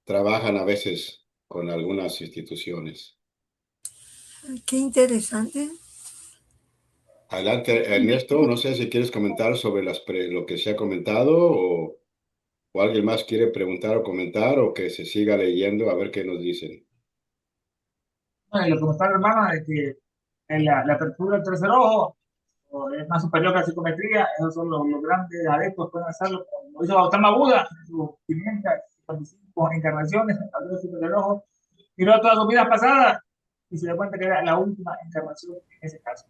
trabajan a veces con algunas instituciones. Qué interesante. Adelante, Ernesto, no sé si quieres comentar sobre lo que se ha comentado o alguien más quiere preguntar o comentar o que se siga leyendo a ver qué nos dicen. Bueno, y lo que me está hermana es que en la apertura del tercer ojo es más superior que la psicometría, esos son los grandes adeptos, pueden hacerlo, como hizo Gautama Buda en sus 555 encarnaciones, abrió su tercer ojo, miró todas sus vidas pasadas y se dio cuenta que era la última encarnación en ese caso.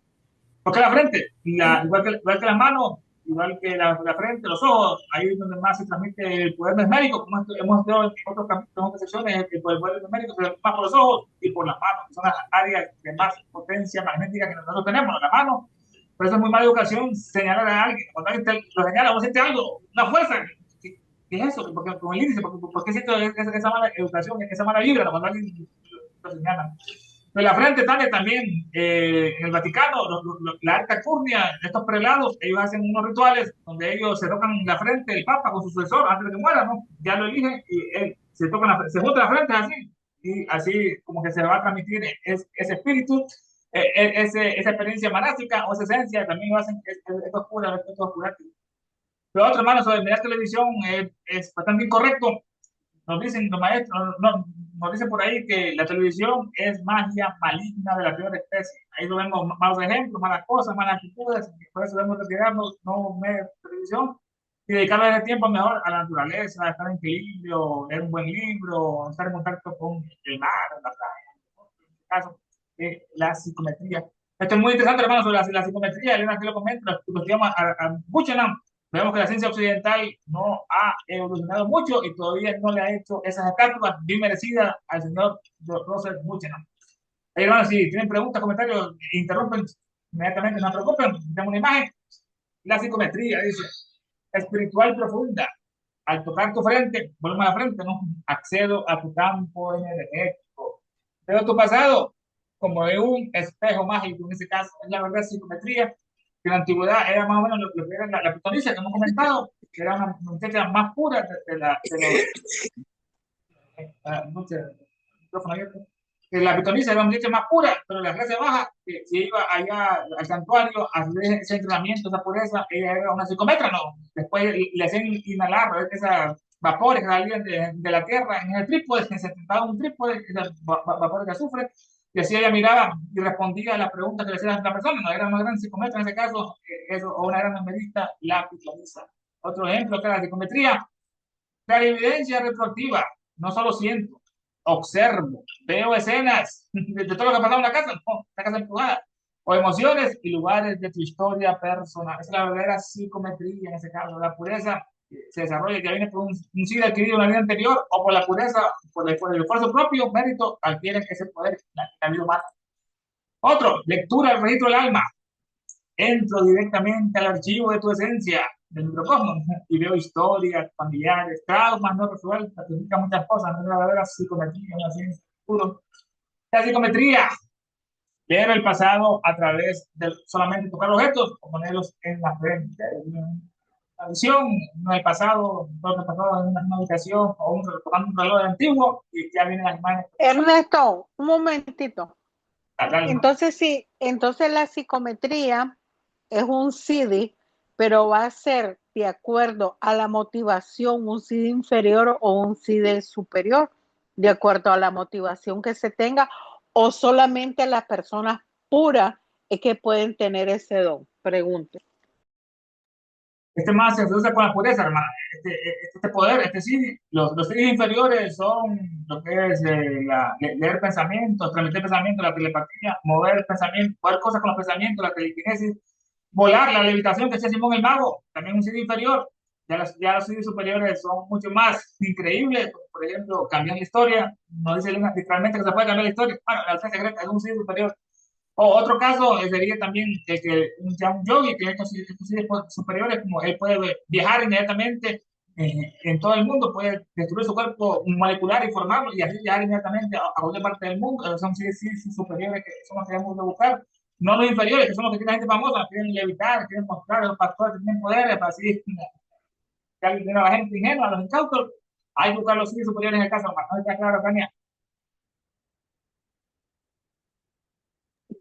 Porque la frente, igual que las manos, igual que la frente, los ojos, ahí es donde más se transmite el poder mesmérico, como hemos estudiado en otros capítulos, en otras secciones, el poder mesmérico se da más por los ojos y por las manos, que son las áreas de más potencia magnética que nosotros tenemos, la mano. Por eso es muy mala educación señalar a alguien. Cuando alguien lo señala, vos sientes algo, una fuerza. ¿qué es eso? Porque, con el índice, ¿por qué siento esa mala educación, esa mala vibra cuando alguien lo señala? De la frente también en el Vaticano, la alta curnia, estos prelados, ellos hacen unos rituales donde ellos se tocan la frente, el Papa con su sucesor antes de que muera, ¿no? Ya lo eligen y él se toca se junta la frente así, y así como que se va a transmitir ese espíritu, esa experiencia monástica o esa esencia, también lo hacen estos curas, estos curáticos. Lo otro, hermano, sobre mirar televisión es bastante incorrecto. Nos dicen los maestros, nos dicen por ahí que la televisión es magia maligna de la peor especie. Ahí lo vemos malos ejemplos, malas cosas, malas actitudes. Por eso debemos retirarnos, no ver televisión y dedicarle el tiempo mejor a la naturaleza, a estar en equilibrio, leer un buen libro, estar en contacto con el mar, la playa. En este caso, la psicometría. Esto es muy interesante, hermano, sobre la psicometría. Elena, que lo comenta, lo estudiamos a Buchanan. Vemos que la ciencia occidental no ha evolucionado mucho y todavía no le ha hecho esas estatuas bien merecidas al señor Russell Buchanan. Hey, hermanos, si tienen preguntas, comentarios, interrumpen inmediatamente, no se preocupen. Tenemos una imagen. La psicometría, dice, espiritual profunda. Al tocar tu frente, vuelve a la frente, ¿no? Accedo a tu campo energético. Veo tu pasado como de un espejo mágico, en ese caso, es la verdad psicometría, que en la antigüedad era más o menos lo que era la pitoniza que hemos comentado, que era una muchacha más pura de los la pitoniza era una muchacha más pura, pero la clase baja, que si iba allá al santuario a hacer ese entrenamiento, esa pureza, ella era una psicometra, ¿no? Después le hacían inhalar esas vapores que salían de la tierra en el trípode, se sentaba un trípode, esos vapores de azufre, y así ella miraba y respondía a las preguntas que le hacían a la persona, no era una gran psicometra en ese caso, eso, o una gran numerista, la pitoniza. Otro ejemplo que era la psicometría, la evidencia retroactiva, no solo siento, observo, veo escenas de todo lo que ha pasado en la casa, no, la casa empujada, o emociones y lugares de tu historia personal. Esa es la verdadera psicometría en ese caso. La pureza se desarrolla, que viene por un sí adquirido en la vida anterior o por la pureza, por el esfuerzo propio, mérito, adquieren ese poder en la vida humana. Otro, lectura del registro del alma. Entro directamente al archivo de tu esencia, del microcosmos, y veo historias, familiares, traumas no resueltas, que significa muchas cosas, no es la verdadera psicometría, una ciencia puro. La psicometría, leer el pasado a través de solamente tocar objetos o ponerlos en la frente. La visión, no el pasado, lo que pasó en una habitación o tocando un reloj antiguo y ya vienen las imágenes. Ernesto, un momentito. Acá, Entonces sí, entonces la psicometría es un CD, pero va a ser de acuerdo a la motivación, un CD inferior o un CD superior, de acuerdo a la motivación que se tenga, o solamente las personas puras es que pueden tener ese don. Pregunte. Este más se usa con la pureza, hermana. Este poder, sí, los seres inferiores son lo que es leer pensamientos, transmitir pensamientos, la telepatía, mover el pensamiento, poder cosas con los pensamientos, la telequinesis, volar, la levitación que hacía Simón el Mago, también un ser inferior. Ya los seres superiores son mucho más increíbles. Por ejemplo, cambian la historia. No dice literalmente que se puede cambiar la historia. Bueno, la alta secreta es un ser superior. O otro caso sería también que un yogi, que estos seres superiores, como él puede viajar inmediatamente en todo el mundo, puede destruir su cuerpo molecular y formarlo y así viajar inmediatamente a otra parte del mundo. Son seres superiores que son los que debemos de buscar, no los inferiores, que son los que tienen gente famosa, quieren levitar, quieren mostrar a los pastores que tienen poderes, para así que alguien tiene a la gente ingenua, a los incautos. Hay que buscar los seres superiores en el caso, no está claro, Tania.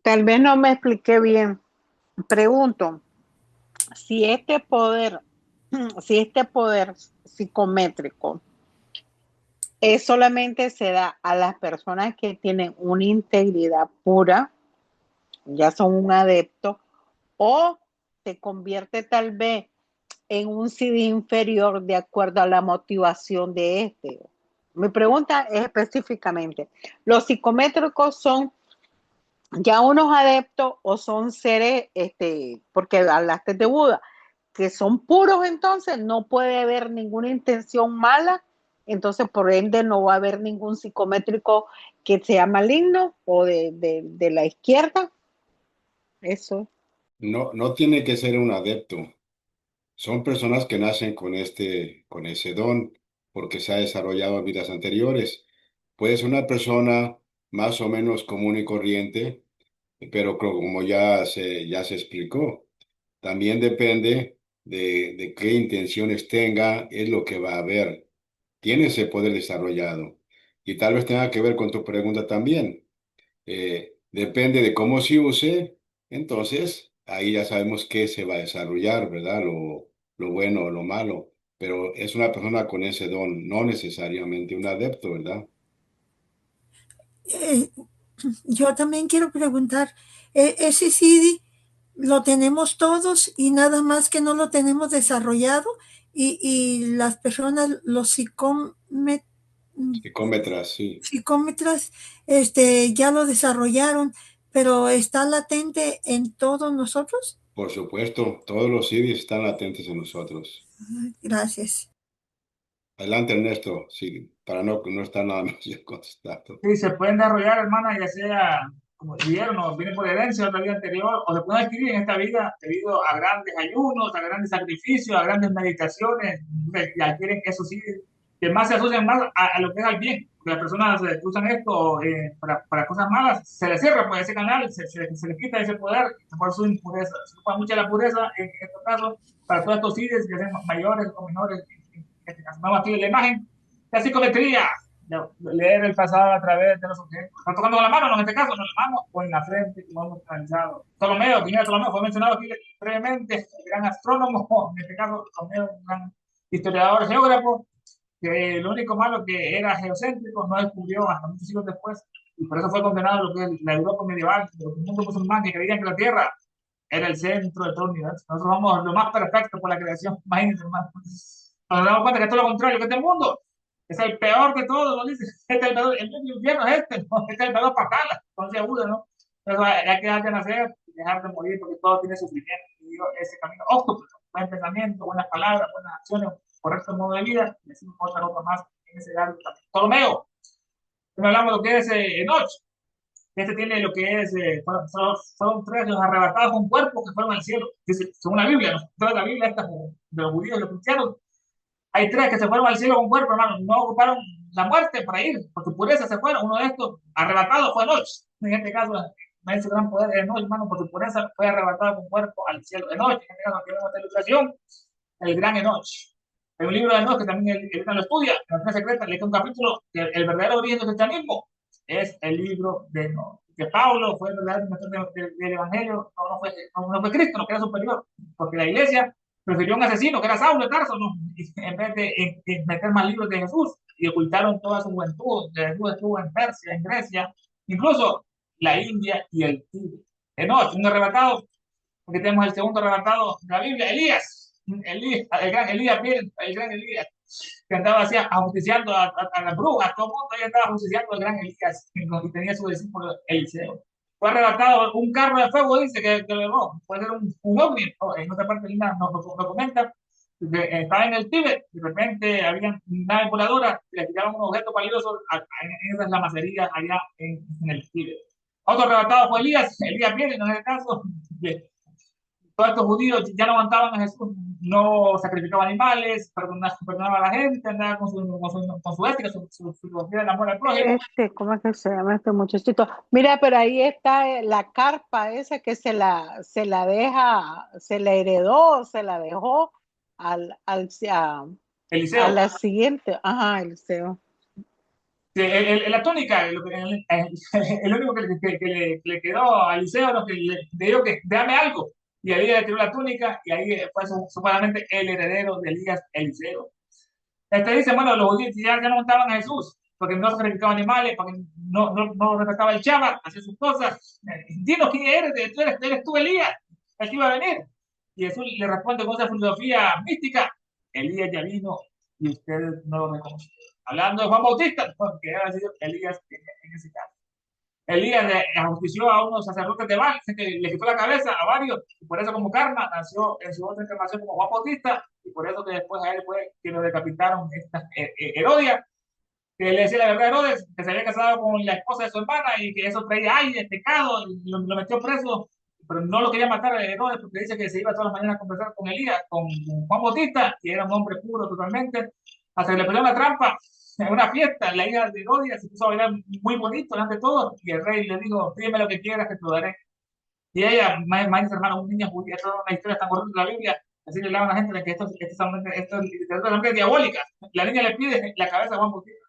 Tal vez no me expliqué bien. Pregunto, si este poder psicométrico solamente se da a las personas que tienen una integridad pura, ya son un adepto, o se convierte tal vez en un CD inferior de acuerdo a la motivación de este. Mi pregunta es específicamente, ¿los psicométricos son ya unos adeptos o son seres, porque hablaste de Buda, que son puros, entonces no puede haber ninguna intención mala, entonces por ende no va a haber ningún psicométrico que sea maligno o de la izquierda? Eso. No, no tiene que ser un adepto. Son personas que nacen con ese don, porque se ha desarrollado en vidas anteriores. Puede ser una persona más o menos común y corriente, pero como ya se explicó, también depende de qué intenciones tenga, es lo que va a ver. Tiene ese poder desarrollado. Y tal vez tenga que ver con tu pregunta también. Depende de cómo se use, entonces ahí ya sabemos qué se va a desarrollar, ¿verdad? Lo bueno o lo malo. Pero es una persona con ese don, no necesariamente un adepto, ¿verdad? Eh, yo también quiero preguntar, ¿ese CD lo tenemos todos y nada más que no lo tenemos desarrollado y las personas, los Psicómetras, sí. psicómetras, ya lo desarrollaron, pero está latente en todos nosotros? Por supuesto, todos los CDs están latentes en nosotros. Gracias. Adelante, Ernesto, sí, para no estar nada más yo contestando. Sí, se pueden desarrollar, hermana, ya sea, como dijeron, o viene por herencia de otra vida anterior, o se pueden adquirir en esta vida debido a grandes ayunos, a grandes sacrificios, a grandes meditaciones, que adquieren eso sí, que más se asocian más a lo que es al bien, porque las personas usan esto para cosas malas, se les cierra pues ese canal, se les quita ese poder, por su impureza, se ocupa mucha la pureza en estos casos, para todos estos seres, que sean mayores o menores, en este caso, vamos aquí la imagen, la psicometría, leer el pasado a través de los objetos. Están tocando con la mano, no en este caso, no en la mano o en la frente, como hemos analizado. Ptolomeo, ¿quién era Ptolomeo? Fue mencionado aquí brevemente, el gran astrónomo, en este caso, Ptolomeo, un gran historiador, geógrafo, que lo único malo que era geocéntrico, no descubrió hasta muchos siglos después, y por eso fue condenado a lo que es la Europa medieval, el mundo musulmán, que creían que la Tierra era el centro de todo el universo. Nosotros somos lo más perfecto por la creación, imagínense, hermano. Nos damos cuenta que es todo lo contrario, que este mundo es el peor de todos, ¿no? Dice, este es el peor, el infierno es este, ¿no? Este es el peor fatal, entonces aguda, ¿no? Pero hay que dejar de nacer y dejar de morir porque todo tiene sufrimiento. Y digo, ese camino óptimo, buen pensamiento, buenas palabras, buenas acciones, correcto modo de vida, y así otra cosa más en ese árbol también. Ptolomeo, hablamos de lo que es Enoch, este tiene lo que es, fueron tres los arrebatados con cuerpo que fueron al cielo. Dice, según la Biblia, ¿no? Toda la Biblia esta, de los judíos y los cristianos, hay tres que se fueron al cielo con cuerpo, hermano. No ocuparon la muerte para ir, porque pureza se fueron. Uno de estos arrebatados fue Enoch. En este caso, me dice gran poder de Enoch, hermano, porque pureza fue arrebatado con cuerpo al cielo. Enoch, en este caso, que vemos esta ilustración, el gran Enoch. Hay un libro de Enoch que también él lo estudia, en la Fe Secreta, le un capítulo que el verdadero origen del cristianismo es el libro de Enoch. Que Pablo fue el verdadero del Evangelio, no fue Cristo, no que era superior, porque la iglesia prefirió un asesino que era Saulo de Tarso, ¿no? En vez de meter más libros de Jesús, y ocultaron toda su juventud. Jesús estuvo en Persia, en Grecia, incluso la India y el Tíbet. Enoch, un arrebatado, porque tenemos el segundo arrebatado de la Biblia, Elías, el gran Elías, miren, el gran Elías, que andaba así ajusticiando a las brujas, todo el mundo ahí andaba ajusticiando al gran Elías, y tenía su discípulo Eliseo. Fue arrebatado un carro de fuego, dice que lo puede ser un ovni, en otra parte del nos comenta, que estaba en el Tíbet, de repente había naves voladoras, le tiraban un objeto valioso en esas lamacerías allá en el Tíbet. Otro arrebatado fue Elías viene, en el caso, todos estos judíos ya no aguantaban a Jesús, no sacrificaban animales, perdonaba a la gente, andaba con su ética, su filosofía del amor al prójimo. ¿Cómo es que se llama este muchachito? Mira, pero ahí está la carpa esa que se la deja, se la heredó, se la dejó a Eliseo. la siguiente. Ajá, Eliseo. La túnica, el único que le quedó a Eliseo, lo que le dijo que dame algo. Y ahí le tiró la túnica y ahí fue supuestamente el heredero de Elías, Eliseo. Dice, bueno, los judíos ya no montaban a Jesús porque no sacrificaban animales, porque no respetaba el Shabbat, hacía sus cosas. Dinos quién eres, eres tú Elías, aquí va a venir. Y Jesús le responde con esa filosofía mística, Elías ya vino y ustedes no lo reconocen. Hablando de Juan Bautista, que era sido Elías en ese caso. Elías ajustició a unos sacerdotes de Baal, que le quitó la cabeza a varios, y por eso como karma nació en su otra encarnación como Juan Bautista, y por eso que después a él fue que lo decapitaron Herodia, que le decía la verdad a Herodes, que se había casado con la esposa de su hermana y que eso traía aire, pecado, y lo metió preso pero no lo quería matar a Herodes porque dice que se iba todas las mañanas a conversar con Elías, con Juan Bautista, que era un hombre puro totalmente, hasta que le peleó una trampa en una fiesta. La hija de Herodes se puso a bailar muy bonito delante de todos, y el rey le dijo, pídeme lo que quieras que te lo daré. Y ella, más hermano, un niño judío, toda una historia tan corriente de la Biblia, así le hablan a la gente de que esto es literatura diabólica. La niña le pide la cabeza a Juan Bautista.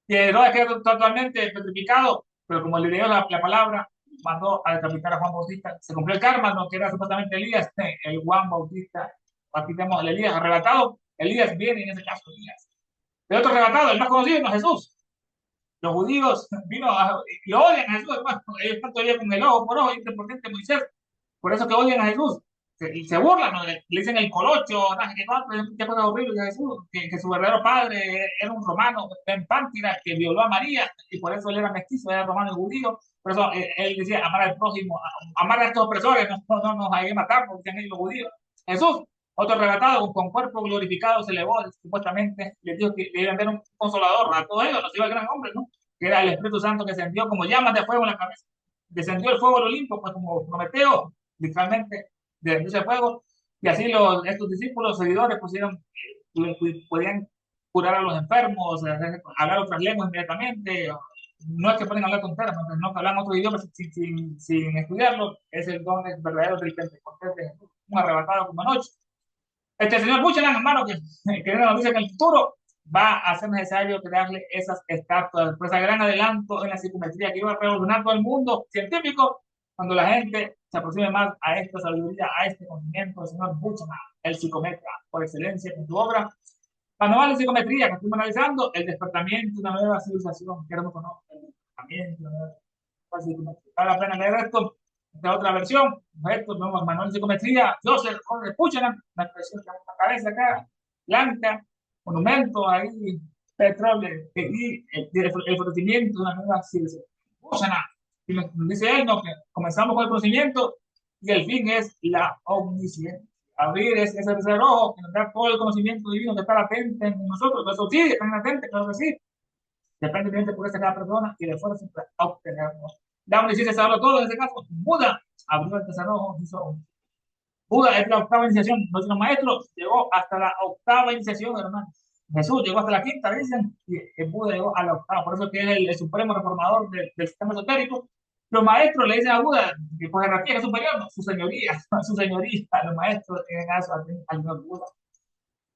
Y Herodes quedó totalmente petrificado, pero como le dio la palabra, mandó a decapitar a Juan Bautista. Se cumplió el karma, no que era supuestamente Elías, el Juan Bautista. Aquí tenemos el Elías arrebatado. Elías viene en ese caso, Elías. El otro arrebatado, el más conocido, no Jesús. Los judíos y odian a Jesús, hermano. Ellos están todavía con el ojo por ojo, importante Moisés. Por eso que odian a Jesús. Se burlan, ¿no? Le dicen el colocho, qué cosa horrible de Jesús, que su verdadero padre era un romano, Ben Pántira, que violó a María, y por eso él era mestizo, era romano y judío. Por eso él decía amar al prójimo, amar a estos opresores, no nos hay que matar, porque decían ellos los judíos. Jesús, otro arrebatado, con cuerpo glorificado, se elevó, supuestamente, le dijo que le iban a dar un consolador a todos ellos, los iba el gran hombre, ¿no? Que era el Espíritu Santo que descendió como llamas de fuego en la cabeza. Descendió el fuego del Olimpo, pues como Prometeo, literalmente de ese fuego, y así estos discípulos, seguidores, podían curar a los enfermos, hablar otras lenguas inmediatamente. No es que pueden hablar tonteras, no que hablan otro idioma sin estudiarlo. Es el don verdadero del Pentecostés de Jesús, un arrebatado como anoche. Este señor Buchanan, hermano, que nos dice que en el futuro va a ser necesario crearle esas estatuas, pues a gran adelanto en la psicometría que iba a revolucionar todo el mundo científico cuando la gente se aproxime más a esta sabiduría, a este conocimiento del señor Buchanan, el psicometra por excelencia con su obra Manual de Psicometría, que estuvimos analizando, el despertamiento de una nueva civilización, que no conoce, el despertamiento de una nueva psicometría. Vale la pena leer esto, esta otra versión, esto, nuevo manual de psicometría, Joseph Jorge Buchanan, una expresión que una cabeza acá, blanca, monumento ahí, petróleo, y el florecimiento de una nueva civilización. Buchanan, y nos dice él, no, que comenzamos con el conocimiento y el fin es la omnisciencia. Abrir ese tercer ojo, que nos da todo el conocimiento divino que está latente en nosotros. Eso sí, están latentes, claro que sí. Depende de por cada persona y de esfuerzo para obtenerlo. La omnisciencia se habló todo en ese caso. Buda abrió el tercer ojo, hizo Buda es la octava iniciación. Nuestro maestro llegó hasta la octava iniciación, hermano. Jesús llegó hasta la quinta, dicen, y el Buda llegó a la octava. Por eso que es el supremo reformador del sistema esotérico. Los maestros le dicen a Buda, que por jerarquía es superior, no, su señoría, su señoría, los maestros en caso al señor Buda.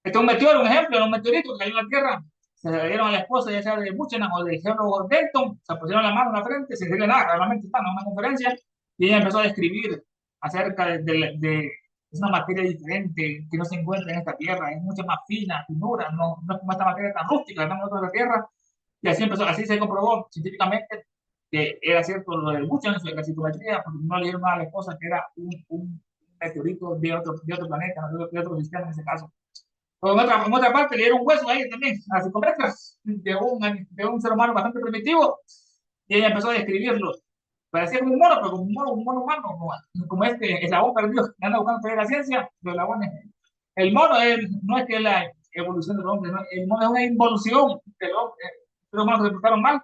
Este es un meteoro, un ejemplo, un meteorito que cayó en la Tierra. Se le dieron a la esposa, ya sea de Buchanan o del geólogo Denton, se pusieron la mano en la frente, sin decirle nada, realmente están en una conferencia, y ella empezó a describir acerca de es una materia diferente que no se encuentra en esta tierra, es mucho más fina, finura, no es como esta materia tan rústica que estamos en otra tierra. Y así empezó, así se comprobó científicamente que era cierto lo del Buchanan, la psicometría, porque no le dieron nada a la esposa que era un meteorito de otro planeta, de otro sistema en ese caso. O en otra parte le dieron un hueso ahí también, a psicometras, de un ser humano bastante primitivo, y ella empezó a describirlo. Parecía como un mono, pero como un mono humano, como este eslabón perdido que anda buscando todavía la ciencia, los eslabones. El mono no es que es la evolución del hombre, no, el mono es una involución del hombre. Los humanos se portaron mal,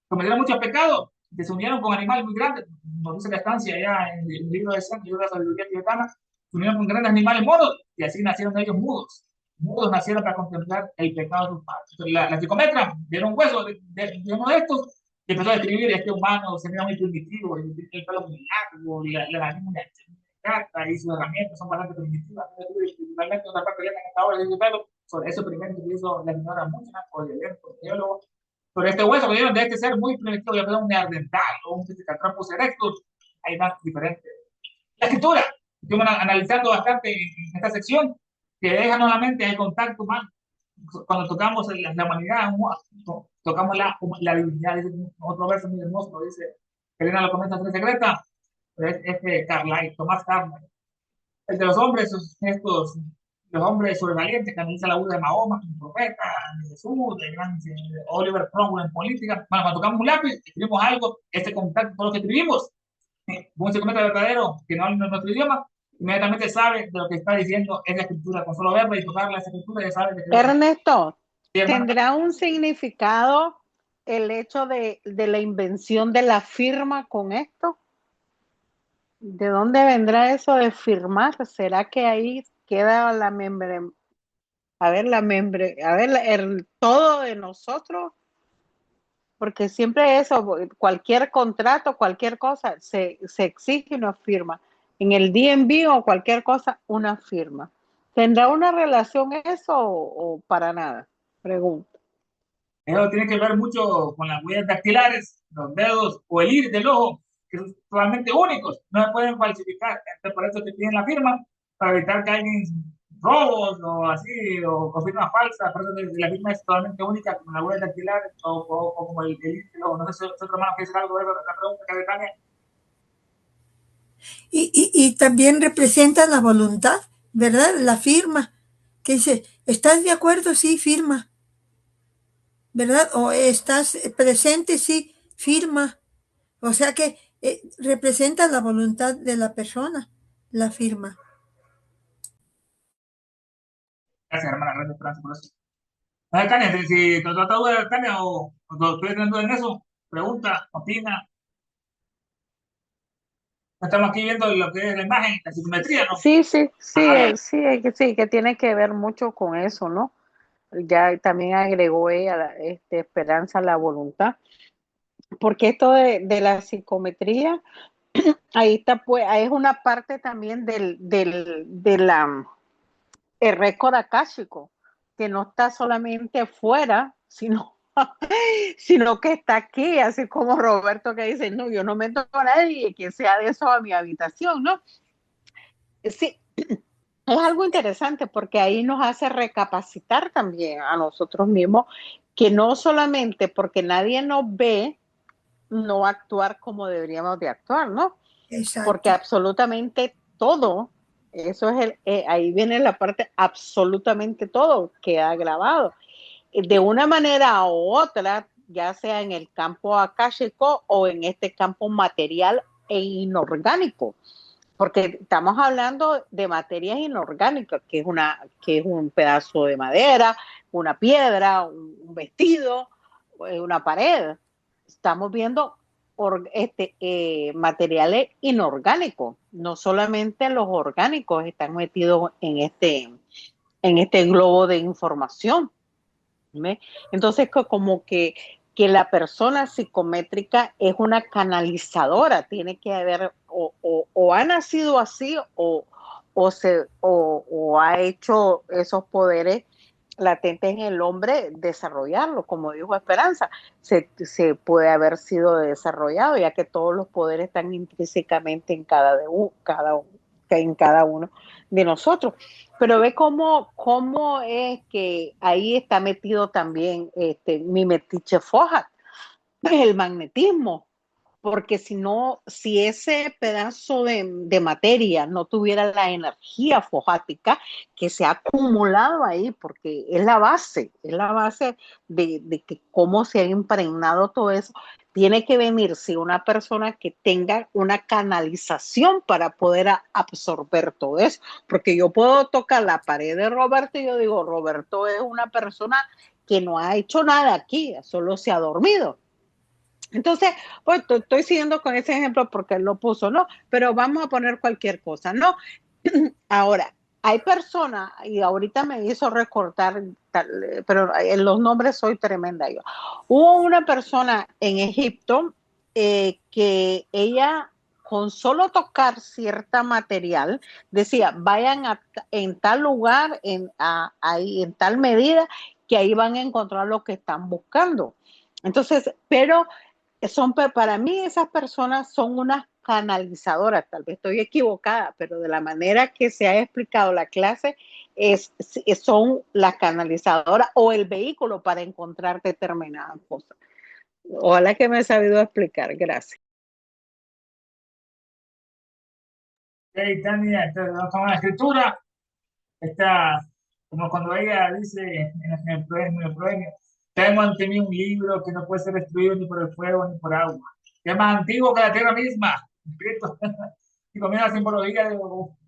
cometieron muchos pecados, que se unieron con animales muy grandes. Nos dice la estancia allá en el libro de Zen, el libro de la sabiduría tibetana, se unieron con grandes animales monos, y así nacieron ellos mudos. Mudos nacieron para contemplar el pecado de sus padres. Entonces, la psicometra dieron un hueso de uno de estos y empezó a describir este humano, se mira muy primitivo, el pelo muy largo, la nariz muy gata y sus herramientas son bastante primitivas. Principalmente otra parte de esta obra de ese pelo, sobre eso primero que hizo la señora Muchana, o el geólogo, sobre este hueso que dieron de este ser muy primitivo, ya un neandertal o un Pithecanthropus erectus, hay más diferentes. La escritura, estuvimos analizando bastante en esta sección, que deja nuevamente el contacto humano. Cuando tocamos la humanidad, tocamos la divinidad. Dice otro verso muy hermoso, lo dice Elena, lo comenta en secreta, es Carlyle, Tomás Carlyle. El de los hombres, los hombres sobrevalientes que analiza la vida de Mahoma, un profeta, de Jesús, de Oliver Cromwell en política. Bueno, cuando tocamos un lápiz, escribimos algo, este contacto con lo que escribimos, un secreto verdadero que no habla nuestro idioma, inmediatamente sabe de lo que está diciendo es la escritura. Con solo verla y tocarla, esa escritura ya sabe de qué. Ernesto, ¿tendrá un significado el hecho de la invención de la firma con esto? ¿De dónde vendrá eso de firmar? ¿Será que ahí queda la el todo de nosotros? Porque siempre eso, cualquier contrato, cualquier cosa, se exige una firma. En el DMV o cualquier cosa, una firma. ¿Tendrá una relación eso o para nada? Pregunto. Eso tiene que ver mucho con las huellas dactilares, los dedos o el iris del ojo, que son totalmente únicos, no se pueden falsificar. Entonces, por eso te piden la firma, para evitar que alguien robos o así, o firmas falsas. Por eso la firma es totalmente única, como las huellas dactilares o como el iris del ojo. No sé si otro hermano quiere decir algo de la pregunta que de Tania. Y también representa la voluntad, ¿verdad? La firma, que dice, ¿estás de acuerdo? Sí, firma, ¿verdad? O estás presente, sí, firma. O sea que representa la voluntad de la persona, la firma. Gracias, hermana, gracias por eso. No sé, Tania, si te trata duda, Tania, o te estoy teniendo en eso, pregunta, opina. Estamos aquí viendo lo que es la imagen, la psicometría, ¿no? Sí, sí, sí, Ajá. sí, que tiene que ver mucho con eso, ¿no? Ya también agregó ella esperanza a la voluntad, porque esto de la psicometría, ahí está, pues, ahí es una parte también el récord akáshico, que no está solamente afuera, sino que está aquí, así como Roberto que dice, no, yo no meto a nadie que sea de eso a mi habitación, ¿no? Sí, es algo interesante porque ahí nos hace recapacitar también a nosotros mismos que no solamente porque nadie nos ve, no actuar como deberíamos de actuar, ¿no? Porque Exacto. absolutamente todo, eso es ahí viene la parte, absolutamente todo queda grabado. De una manera u otra, ya sea en el campo akáshico o en este campo material e inorgánico, porque estamos hablando de materias inorgánicas, que es un pedazo de madera, una piedra, un vestido, una pared. Estamos viendo materiales inorgánicos, no solamente los orgánicos están metidos en este globo de información. ¿Ve? Entonces, como que la persona psicométrica es una canalizadora, tiene que haber, o ha nacido así, o ha hecho esos poderes latentes en el hombre, desarrollarlo, como dijo Esperanza, se puede haber sido desarrollado, ya que todos los poderes están intrínsecamente en cada uno de nosotros. Pero ve cómo es que ahí está metido también mi metiche foja, el magnetismo, porque si no, si ese pedazo de materia no tuviera la energía fojática que se ha acumulado ahí, porque es la base de que cómo se ha impregnado todo eso, tiene que venirse una persona que tenga una canalización para poder absorber todo eso, porque yo puedo tocar la pared de Roberto y yo digo, Roberto es una persona que no ha hecho nada aquí, solo se ha dormido. Entonces, pues estoy siguiendo con ese ejemplo porque él lo puso, ¿no? Pero vamos a poner cualquier cosa, ¿no? Ahora, hay personas, y ahorita me hizo recordar, pero en los nombres soy tremenda yo. Hubo una persona en Egipto que ella, con solo tocar cierta material, decía, vayan en tal lugar, ahí, en tal medida, que ahí van a encontrar lo que están buscando. Entonces, pero para mí esas personas son unas canalizadoras, tal vez estoy equivocada, pero de la manera que se ha explicado la clase, son las canalizadoras o el vehículo para encontrar determinadas cosas. Ojalá que me he sabido explicar, gracias. Hey, Tania, entonces vamos con la escritura. Está como cuando ella dice en el proverbio, tengo ante mí un libro que no puede ser destruido ni por el fuego ni por agua, que es más antiguo que la tierra misma, escrito, y comienza la simbología de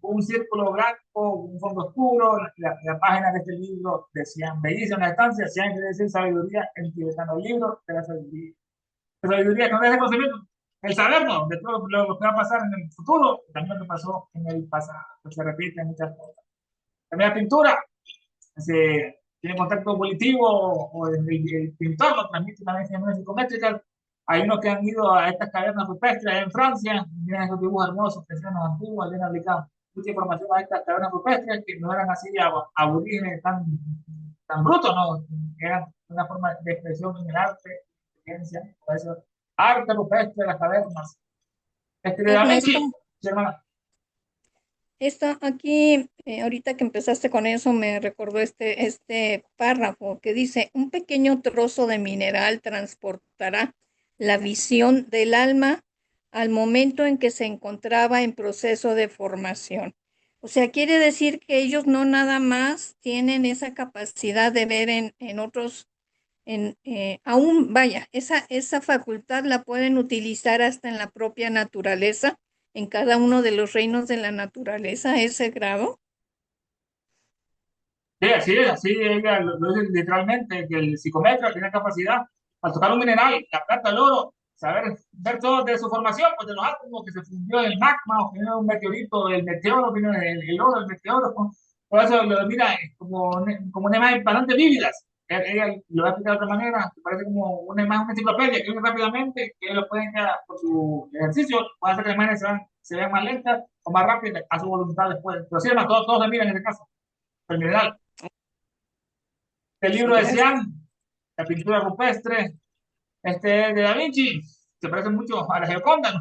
un círculo blanco, un fondo oscuro. La página de este libro decían, bellísima una estancia, Cian quiere decir sabiduría en tibetano, el libro de la sabiduría. La sabiduría que no es el conocimiento, el sabernos de todo lo que va a pasar en el futuro, también lo que pasó en el pasado, que se repite en muchas cosas. También la pintura, se tiene contacto volitivo o el pintor lo transmite una vez en psicométricas. Hay unos que han ido a estas cavernas rupestres en Francia, miren esos dibujos hermosos que son los antiguos, bien aplicados. Mucha información a estas cavernas rupestres que no eran así aborígenes tan brutos, no, eran una forma de expresión en el arte, ciencia, por eso, arte rupestre de las cavernas. De Da Ernesto, Vinci, sí, hermana. esto aquí, ahorita que empezaste con eso, me recordó este párrafo que dice, un pequeño trozo de mineral transportará la visión del alma al momento en que se encontraba en proceso de formación. O sea, quiere decir que ellos no nada más tienen esa capacidad de ver en otros, aún, vaya, esa facultad la pueden utilizar hasta en la propia naturaleza, en cada uno de los reinos de la naturaleza, a ese grado. Sí, así ella lo dice literalmente, que el psicometra tiene capacidad al tocar un mineral, la plata, el oro, saber ver todo de su formación, pues de los átomos que se fundió en el magma, o que vino un meteorito, el meteoro, vino el oro, el meteoro, todo eso lo mira como una imagen bastante vívidas. Ella lo va a explicar de otra manera, parece como una imagen, una enciclopedia, que uno rápidamente, que ellos lo pueden crear por su ejercicio, puede hacer que las imágenes se vean más lentas o más rápidas a su voluntad después. Pero sí, además, todos se miran en este caso, el mineral. El libro de Gracias. Cian, la pintura rupestre, este es de Da Vinci, se parece mucho a la Gioconda, ¿no?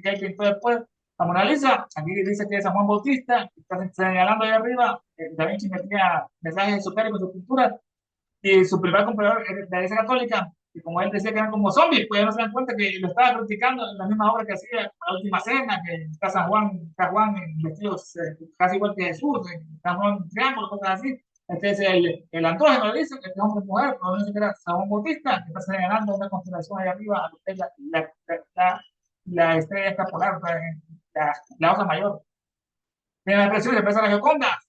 Que él pintó después, la Mona Lisa. Aquí dice que es San Juan Bautista, está señalando ahí arriba. Da Vinci metía mensajes esotéricos en su pintura, y su primer comprador de la Iglesia Católica, y como él decía que eran como zombies, pues ya no se dan cuenta que lo estaba criticando en la misma obra que hacía la última cena, que está San Juan en vestidos casi igual que Jesús, San Juan triángulo, cosas así. Este es el andrógeno, le dicen, este es hombre y mujer, pero no dice que era San Juan Bautista, que está señalando una constelación ahí arriba, a lo que es la estrella esta polar, la osa mayor. Tiene la presión, se pasa la Gioconda.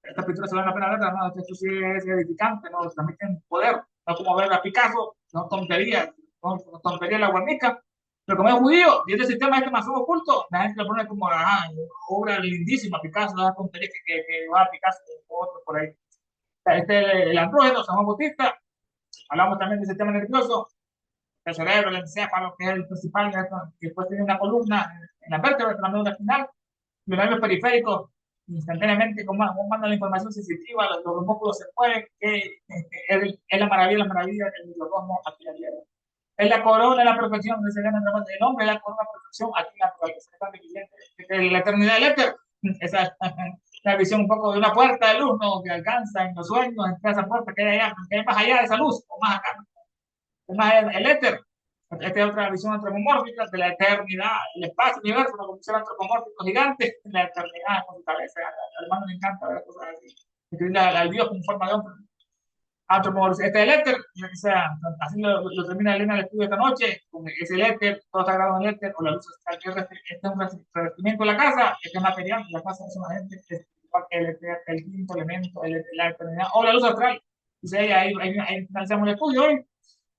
Esta pintura se vale la pena verla, ¿no? Esto sí es edificante, ¿no? Transmiten poder, no como ver a Picasso, no tonterías, no tonterías la Guernica. Pero como es judío, y este sistema este más oculto, la gente lo pone como obra lindísima, Picasso, no es tontería que va a Picasso o otro por ahí. Este es el andrógeno, San Juan Bautista. Hablamos también del sistema nervioso, el cerebro, el encéfalo, que es el principal, que después tiene una columna en la vértebra, la médula espinal, los nervios periféricos, instantáneamente, como manda la información sensitiva, los músculos se mueven, que es la maravilla, del microcosmos aquí en la Tierra. Es la corona de la perfección, dice el hombre es la corona de la perfección aquí en la naturaleza. La eternidad del éter, esa es la visión un poco de una puerta de luz, ¿no? Que alcanza en los sueños, en esa puerta que hay más allá de esa luz, o más acá. Es más el éter. Esta es otra visión antropomórfica de la eternidad, el espacio, el universo, como visión antropomórfico gigante, la eternidad con su cabeza. Al hermano le encanta ver cosas así. Escribirle al Dios con forma de hombre. Antropomórfico. Este es el éter, o sea, así lo termina Elena el estudio esta noche, con ese el éter, todo está grabado en el éter, o la luz extranjera. Este es un revestimiento de la casa, este es material, la casa es una gente, es igual que el éter, el quinto elemento, la eternidad, o la luz astral. Entonces ahí finalizamos el estudio hoy,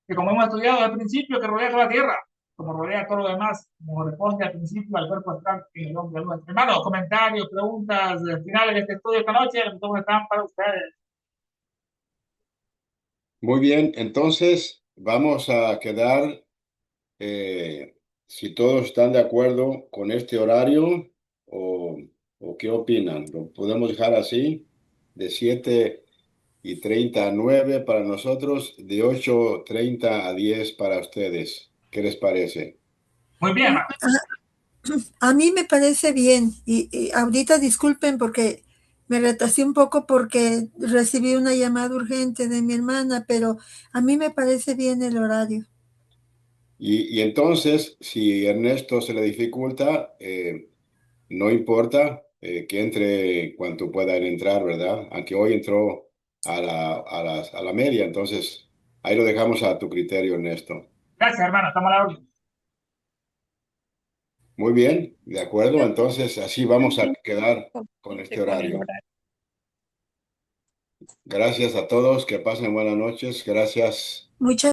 que como hemos estudiado al principio, que rodea toda la Tierra, como rodea todo lo demás, como responde al principio al cuerpo astral en el hombre. Hermanos, comentarios, preguntas finales de este estudio esta noche, los micrófonos están para ustedes. Muy bien, entonces vamos a quedar, si todos están de acuerdo con este horario o qué opinan. ¿Lo podemos dejar así? De 7:30 a 9 para nosotros, de 8:30 a 10 para ustedes. ¿Qué les parece? Muy bien, hermano. A mí me parece bien y ahorita disculpen porque me retrasé un poco porque recibí una llamada urgente de mi hermana, pero a mí me parece bien el horario. Y entonces, si Ernesto se le dificulta, no importa, que entre cuanto puedan entrar, ¿verdad? Aunque hoy entró a la media, entonces ahí lo dejamos a tu criterio, Ernesto. Gracias, hermano, estamos a la orden. Muy bien, de acuerdo, entonces así vamos a quedar con este Con el horario. horario. Gracias a todos, que pasen buenas noches, gracias. Muchas